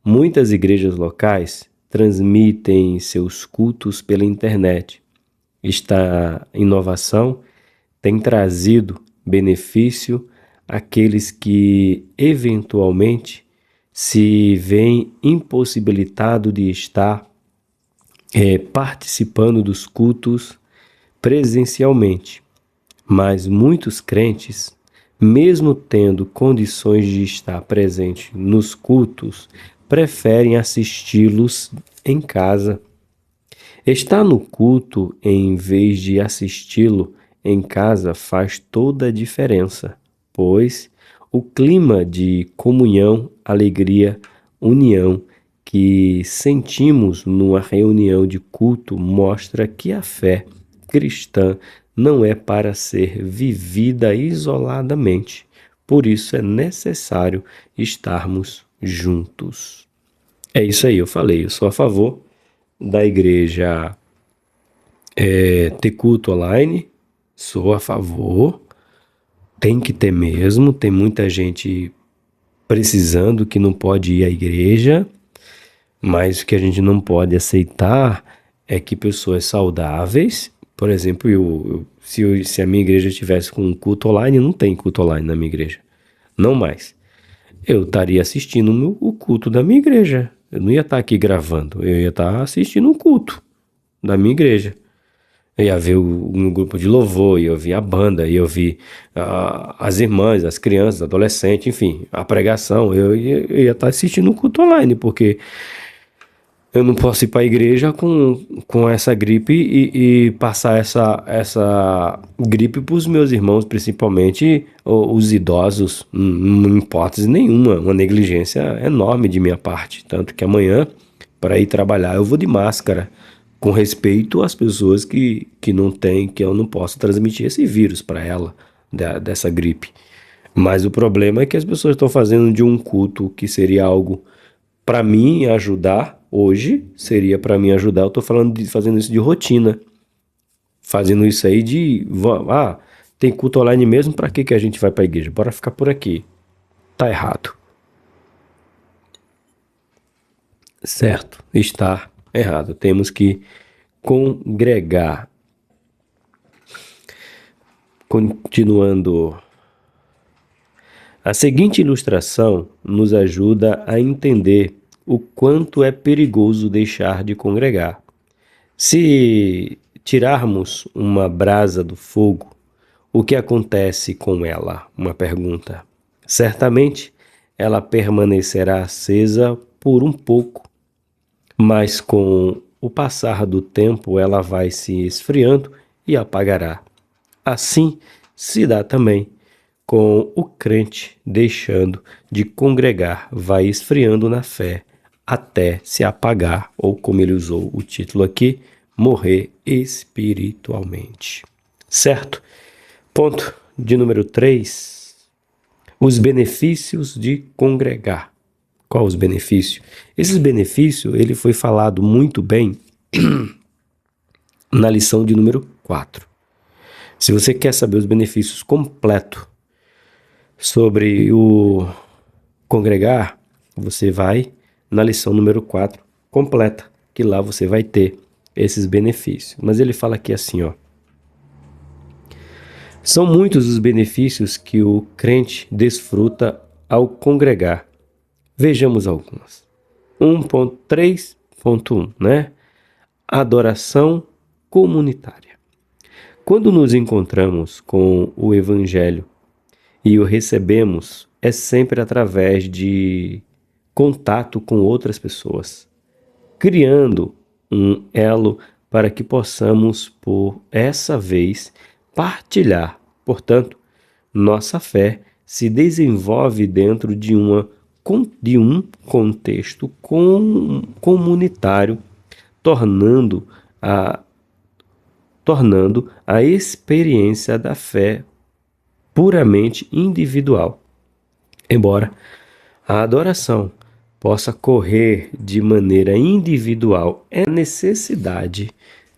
muitas igrejas locais transmitem seus cultos pela internet. Esta inovação tem trazido benefício àqueles que eventualmente se veem impossibilitados de estar participando dos cultos presencialmente. Mas muitos crentes, mesmo tendo condições de estar presente nos cultos, preferem assisti-los em casa. Estar no culto em vez de assisti-lo em casa faz toda a diferença, pois o clima de comunhão, alegria, união que sentimos numa reunião de culto mostra que a fé cristã não é para ser vivida isoladamente. Por isso é necessário estarmos juntos. É isso aí, eu falei, eu sou a favor da igreja ter culto online, sou a favor, tem que ter mesmo, tem muita gente precisando que não pode ir à igreja, mas o que a gente não pode aceitar é que pessoas saudáveis, por exemplo, se a minha igreja tivesse com culto online, não tem culto online na minha igreja, não mais. Eu estaria assistindo o culto da minha igreja, eu não ia estar aqui gravando, eu ia estar assistindo um culto da minha igreja. Eu ia ver um grupo de louvor, ia ouvir a banda, ia ouvir as irmãs, as crianças, adolescentes, enfim, a pregação. Eu ia estar assistindo um culto online, porque eu não posso ir para a igreja com essa gripe e passar essa gripe para os meus irmãos, principalmente os idosos, não hipótese nenhuma, uma negligência enorme de minha parte. Tanto que amanhã, para ir trabalhar, eu vou de máscara, com respeito às pessoas que não têm, que eu não posso transmitir esse vírus para ela, dessa gripe. Mas o problema é que as pessoas estão fazendo de um culto que seria algo para mim ajudar, hoje seria para mim ajudar, eu estou fazendo isso de rotina, fazendo isso aí tem culto online mesmo, para que a gente vai para a igreja? Bora ficar por aqui. Tá errado. Certo, está errado. Temos que congregar. Continuando. A seguinte ilustração nos ajuda a entender o quanto é perigoso deixar de congregar. Se tirarmos uma brasa do fogo, o que acontece com ela? Uma pergunta. Certamente ela permanecerá acesa por um pouco, mas com o passar do tempo ela vai se esfriando e apagará. Assim se dá também com o crente deixando de congregar, vai esfriando na fé até se apagar, ou como ele usou o título aqui, morrer espiritualmente. Certo? Ponto de número 3. Os benefícios de congregar. Qual os benefícios? Esses benefícios, ele foi falado muito bem na lição de número 4. Se você quer saber os benefícios completos sobre o congregar, você vai na lição número 4 completa, que lá você vai ter esses benefícios. Mas ele fala aqui assim, ó. São muitos os benefícios que o crente desfruta ao congregar. Vejamos alguns. 1.3.1, né? Adoração comunitária. Quando nos encontramos com o Evangelho e o recebemos, é sempre através de contato com outras pessoas, criando um elo para que possamos, por essa vez, partilhar. Portanto, nossa fé se desenvolve dentro de um contexto comunitário, tornando a experiência da fé puramente individual. Embora a adoração possa correr de maneira individual, é a necessidade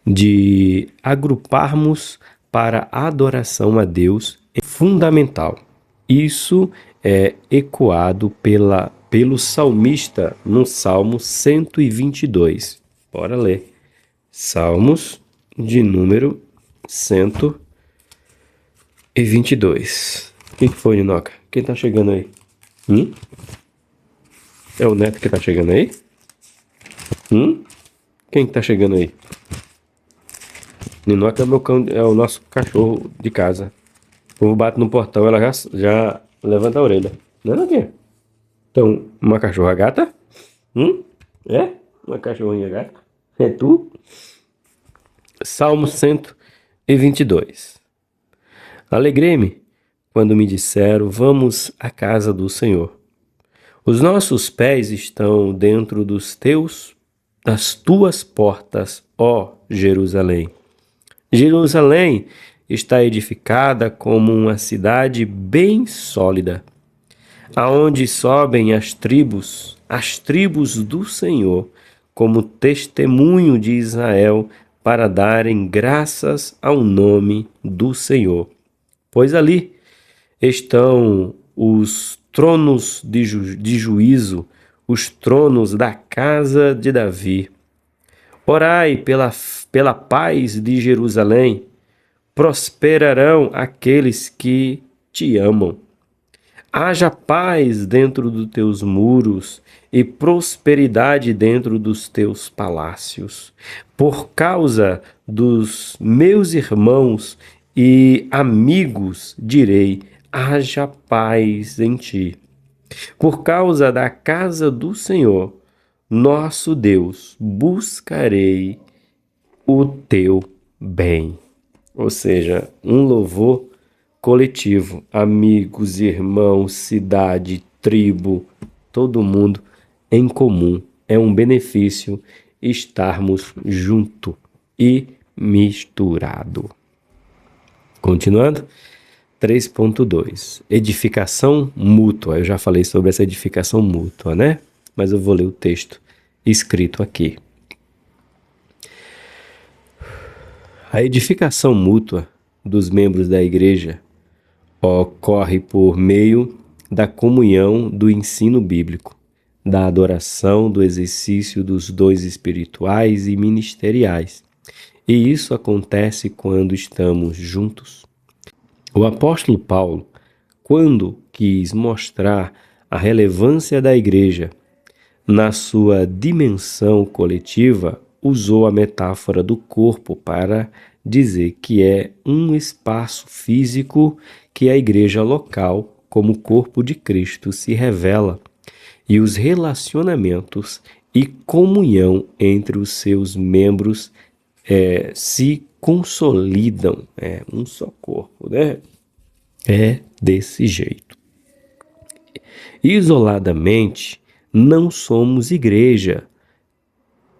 de agruparmos para a adoração a Deus é fundamental. Isso é ecoado pelo salmista no Salmo 122. Bora ler. Salmos de número 122. O que foi, Ninoca? Quem tá chegando aí? É o Neto que tá chegando aí? Quem que tá chegando aí? Ninoca é, é o nosso cachorro de casa. O povo bate no portão, ela já levanta a orelha. Não é, Noquinha? Então, uma cachorra gata? É? Uma cachorrinha gata? É tu? Salmo 122. Alegrei-me quando me disseram, vamos à casa do Senhor. Os nossos pés estão dentro das tuas portas, ó Jerusalém. Jerusalém está edificada como uma cidade bem sólida, aonde sobem as tribos do Senhor, como testemunho de Israel, para darem graças ao nome do Senhor. Pois ali estão os tronos de juízo, os tronos da casa de Davi. Orai pela paz de Jerusalém, prosperarão aqueles que te amam. Haja paz dentro dos teus muros e prosperidade dentro dos teus palácios. Por causa dos meus irmãos e amigos, direi, haja paz em ti. Por causa da casa do Senhor, nosso Deus, buscarei o teu bem. Ou seja, um louvor coletivo, amigos, irmãos, cidade, tribo, todo mundo em comum. É um benefício estarmos junto e misturado. Continuando, 3.2, edificação mútua. Eu já falei sobre essa edificação mútua, né? Mas eu vou ler o texto escrito aqui. A edificação mútua dos membros da igreja ocorre por meio da comunhão do ensino bíblico, da adoração, do exercício dos dons espirituais e ministeriais. E isso acontece quando estamos juntos. O apóstolo Paulo, quando quis mostrar a relevância da igreja na sua dimensão coletiva, usou a metáfora do corpo para dizer que é um espaço físico que a igreja local, como corpo de Cristo, se revela, e os relacionamentos e comunhão entre os seus membros se consolidam. É um só corpo, né? É desse jeito. Isoladamente, não somos igreja.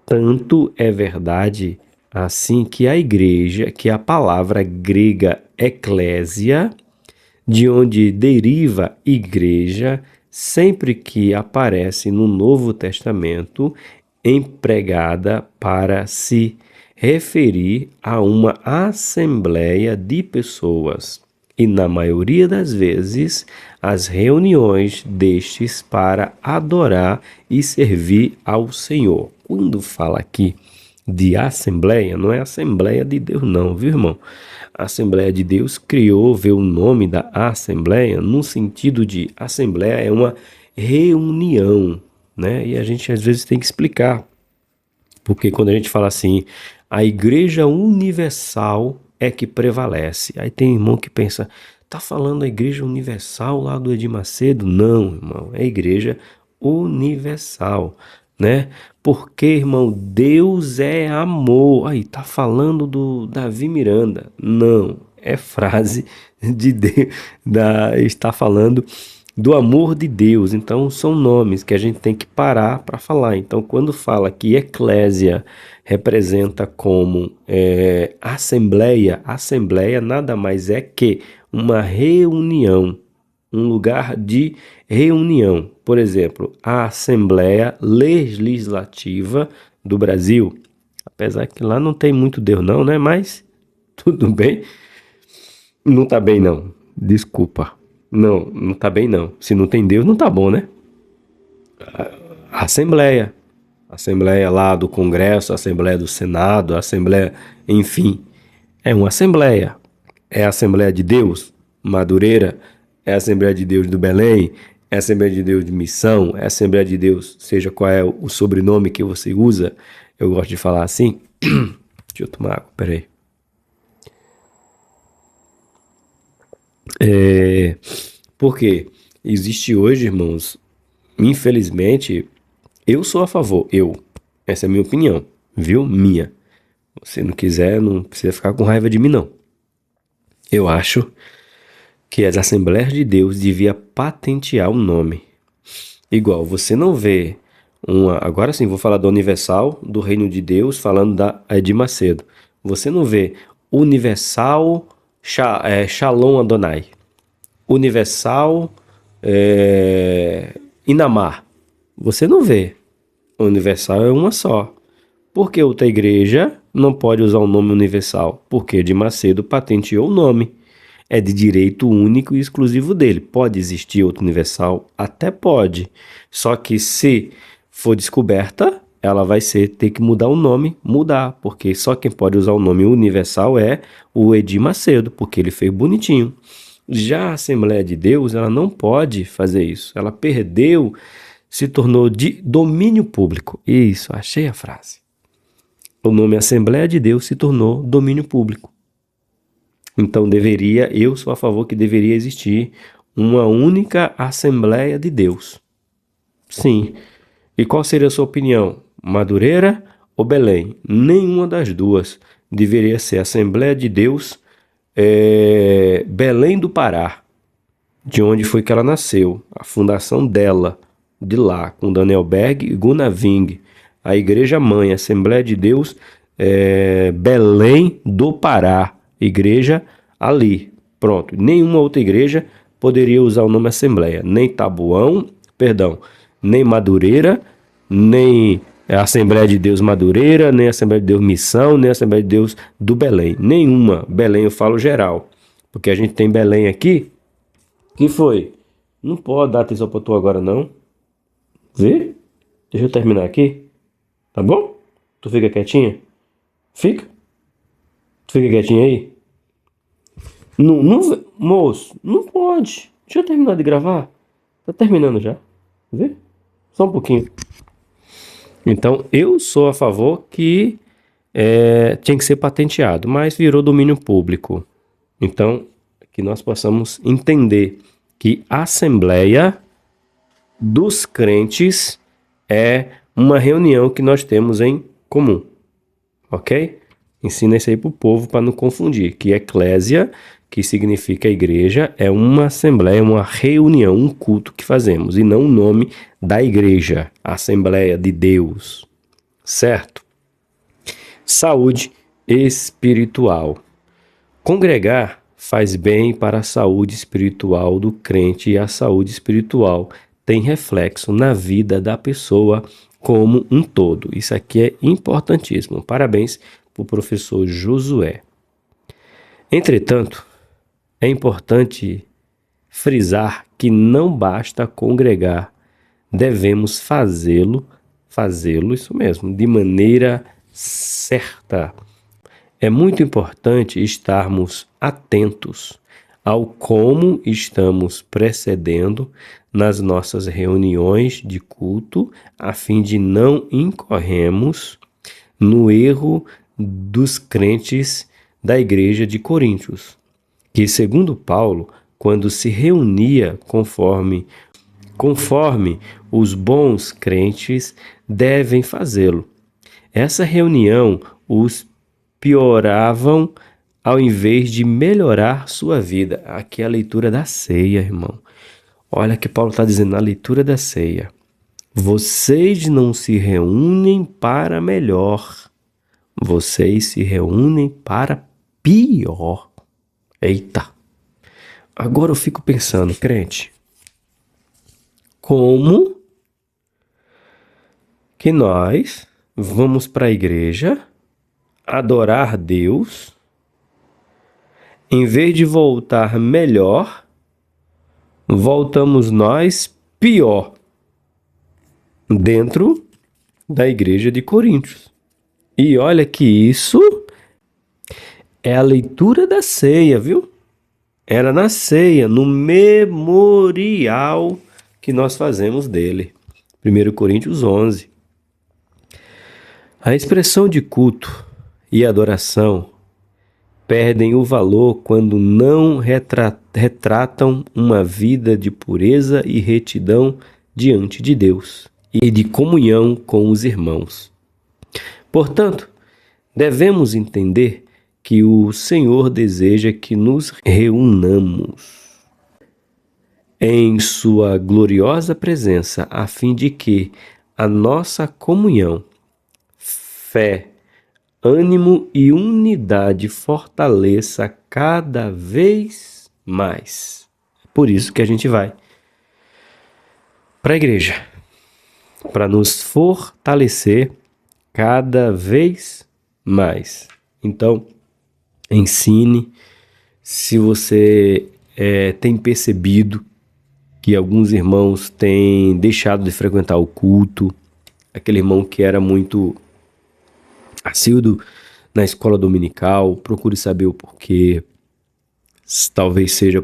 Tanto é verdade assim que a igreja, que a palavra grega eclésia, de onde deriva igreja, sempre que aparece no Novo Testamento, empregada para se referir a uma assembleia de pessoas. E na maioria das vezes, as reuniões destes para adorar e servir ao Senhor. Quando fala aqui de assembleia, não é Assembleia de Deus não, viu, irmão? A Assembleia de Deus criou, vê o nome da Assembleia no sentido de Assembleia é uma reunião, né? E a gente às vezes tem que explicar, porque quando a gente fala assim, a Igreja Universal é que prevalece. Aí tem irmão que pensa, tá falando a Igreja Universal lá do Edir Macedo? Não, irmão, é a Igreja Universal, né? Porque, irmão, Deus é amor. Aí, tá falando do Davi Miranda. Não, é frase de Deus, está falando do amor de Deus. Então, são nomes que a gente tem que parar para falar. Então, quando fala que eclésia representa como assembleia, assembleia nada mais é que uma reunião, um lugar de reunião. Por exemplo, a Assembleia Legislativa do Brasil, apesar que lá não tem muito Deus não, né? Mas tudo bem. Não tá bem não, desculpa. Não, não tá bem não. Se não tem Deus, não tá bom, né? A Assembleia. Assembleia lá do Congresso, Assembleia do Senado, Assembleia, enfim. É uma Assembleia. É a Assembleia de Deus, Madureira. É a Assembleia de Deus do Belém. É a Assembleia de Deus de Missão. É a Assembleia de Deus, seja qual é o sobrenome que você usa. Eu gosto de falar assim. Deixa eu tomar água, peraí. Porque existe hoje, irmãos, infelizmente, eu sou a favor, essa é a minha opinião, viu? Minha. Se não quiser, não precisa ficar com raiva de mim, não. Eu acho que as Assembleias de Deus devia patentear um nome. Igual, você não vê uma... Agora sim, vou falar do Universal, do Reino de Deus, falando da Edir Macedo. Você não vê Universal Shalom Adonai. Universal Inamar. Você não vê. Universal é uma só. Por que outra igreja não pode usar o nome universal? Porque Edir Macedo patenteou o nome. É de direito único e exclusivo dele. Pode existir outro universal? Até pode. Só que se for descoberta, ela vai ter que mudar o nome, mudar. Porque só quem pode usar o nome universal é o Edir Macedo, porque ele fez bonitinho. Já a Assembleia de Deus, ela não pode fazer isso. Ela perdeu, se tornou de domínio público. Isso, achei a frase. O nome Assembleia de Deus se tornou domínio público. Então eu sou a favor que deveria existir uma única Assembleia de Deus. Sim. E qual seria a sua opinião? Madureira ou Belém? Nenhuma das duas. Deveria ser Assembleia de Deus Belém do Pará, de onde foi que ela nasceu. A fundação dela, de lá, com Daniel Berg e Gunnar Ving. A Igreja Mãe, Assembleia de Deus Belém do Pará. Igreja ali, pronto. Nenhuma outra igreja poderia usar o nome Assembleia, nem Tabuão, nem Madureira, nem Assembleia de Deus Madureira, nem Assembleia de Deus Missão, nem Assembleia de Deus do Belém. Nenhuma. Belém eu falo geral, porque a gente tem Belém aqui. Que foi? Não pode dar atenção pra tu agora não. Vê? Deixa eu terminar aqui. Tá bom? Tu fica quietinha? Fica? Tu fica quietinha aí? Não, moço, não pode. Deixa eu terminar de gravar. Tá terminando já. Vê? Só um pouquinho. Então, eu sou a favor que tinha que ser patenteado, mas virou domínio público. Então, que nós possamos entender que a Assembleia dos Crentes é uma reunião que nós temos em comum, ok? Ensina isso aí para o povo para não confundir, que eclésia, que significa igreja, é uma assembleia, uma reunião, um culto que fazemos, e não o nome da igreja, Assembleia de Deus, certo? Saúde espiritual. Congregar faz bem para a saúde espiritual do crente e a saúde espiritual tem reflexo na vida da pessoa como um todo. Isso aqui é importantíssimo. Parabéns para o professor Josué. Entretanto, é importante frisar que não basta congregar, devemos fazê-lo, isso mesmo, de maneira certa. É muito importante estarmos atentos ao como estamos procedendo nas nossas reuniões de culto, a fim de não incorrermos no erro dos crentes da igreja de Coríntios, que, segundo Paulo, quando se reunia conforme os bons crentes devem fazê-lo. Essa reunião os pioravam ao invés de melhorar sua vida. Aqui é a leitura da ceia, irmão. Olha que Paulo está dizendo na leitura da ceia. Vocês não se reúnem para melhor. Vocês se reúnem para pior. Eita. Agora eu fico pensando, crente, como que nós vamos para a igreja adorar Deus, em vez de voltar melhor, voltamos nós pior dentro da igreja de Coríntios. E olha que isso é a leitura da ceia, viu? Era na ceia, no memorial que nós fazemos dele. 1 Coríntios 11. A expressão de culto e adoração perdem o valor quando não retratam uma vida de pureza e retidão diante de Deus e de comunhão com os irmãos. Portanto, devemos entender que o Senhor deseja que nos reunamos em sua gloriosa presença, a fim de que a nossa comunhão, fé, ânimo e unidade fortaleça cada vez mais. Por isso que a gente vai para a igreja, para nos fortalecer cada vez mais. Então, ensine. Se você tem percebido que alguns irmãos têm deixado de frequentar o culto, aquele irmão que era muito assíduo na escola dominical, procure saber o porquê. Talvez seja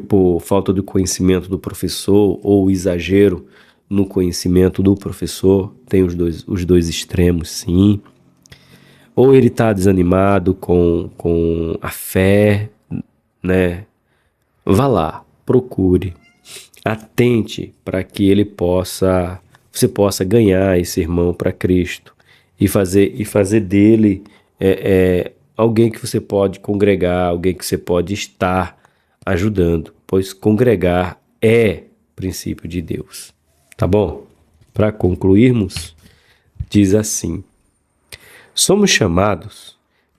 por falta de conhecimento do professor ou exagero no conhecimento do professor. Tem os dois extremos, sim. Ou ele está desanimado com a fé, né? Vá lá, procure, atente para que você possa ganhar esse irmão para Cristo e fazer dele alguém que você pode congregar, alguém que você pode estar ajudando, pois congregar é princípio de Deus. Tá bom? Para concluirmos, diz assim: somos chamados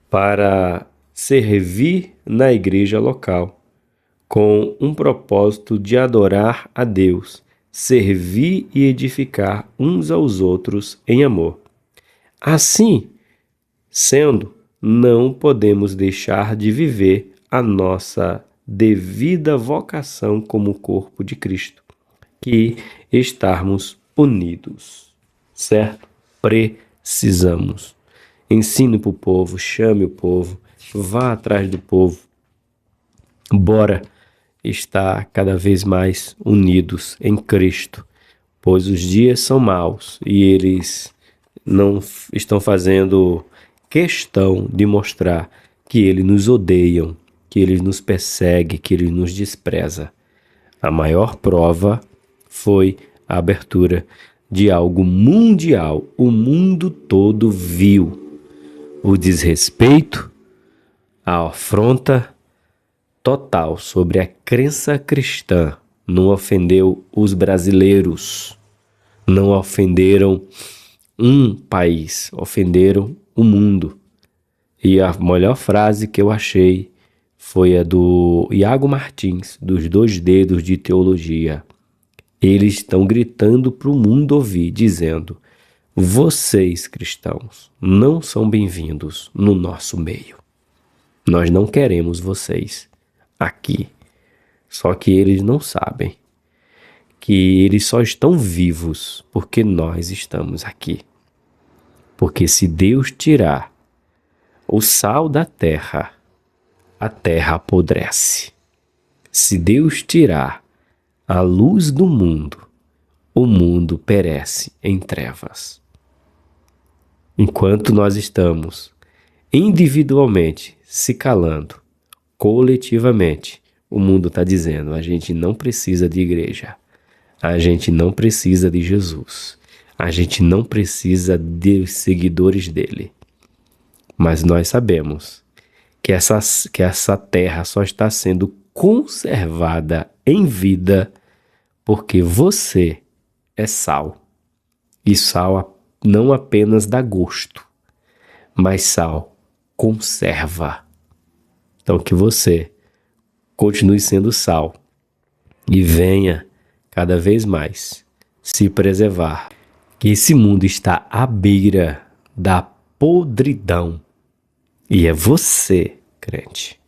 para servir na igreja local, com um propósito de adorar a Deus, servir e edificar uns aos outros em amor. Assim sendo, não podemos deixar de viver a nossa devida vocação como corpo de Cristo, que estarmos unidos, certo? Precisamos. Ensine para o povo, chame o povo, vá atrás do povo. Bora estar cada vez mais unidos em Cristo, pois os dias são maus e eles não estão fazendo questão de mostrar que eles nos odeiam, que eles nos perseguem, que eles nos desprezam. A maior prova foi a abertura de algo mundial. O mundo todo viu o desrespeito, a afronta total sobre a crença cristã. Não ofendeu os brasileiros, não ofenderam um país, ofenderam o mundo. E a melhor frase que eu achei foi a do Iago Martins, dos 2 dedos de teologia. Eles estão gritando para o mundo ouvir, dizendo: vocês, cristãos, não são bem-vindos no nosso meio. Nós não queremos vocês aqui. Só que eles não sabem que eles só estão vivos porque nós estamos aqui. Porque se Deus tirar o sal da terra, a terra apodrece. Se Deus tirar a luz do mundo, o mundo perece em trevas. Enquanto nós estamos individualmente se calando, coletivamente, o mundo está dizendo: a gente não precisa de igreja, a gente não precisa de Jesus, a gente não precisa de seguidores dele. Mas nós sabemos que essa terra só está sendo conservada em vida porque você é sal. E sal não apenas dá gosto, mas sal conserva. Então que você continue sendo sal e venha cada vez mais se preservar. Que esse mundo está à beira da podridão. E é você, crente,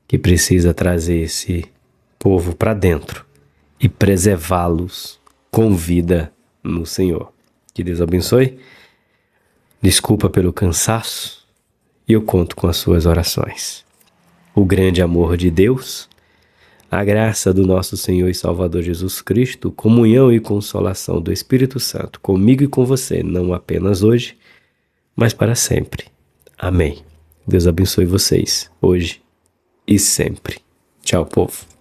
que precisa trazer esse povo para dentro e preservá-los com vida no Senhor. Que Deus abençoe. Desculpa pelo cansaço e eu conto com as suas orações. O grande amor de Deus, a graça do nosso Senhor e Salvador Jesus Cristo, comunhão e consolação do Espírito Santo comigo e com você, não apenas hoje, mas para sempre. Amém. Deus abençoe vocês, hoje e sempre. Tchau, povo.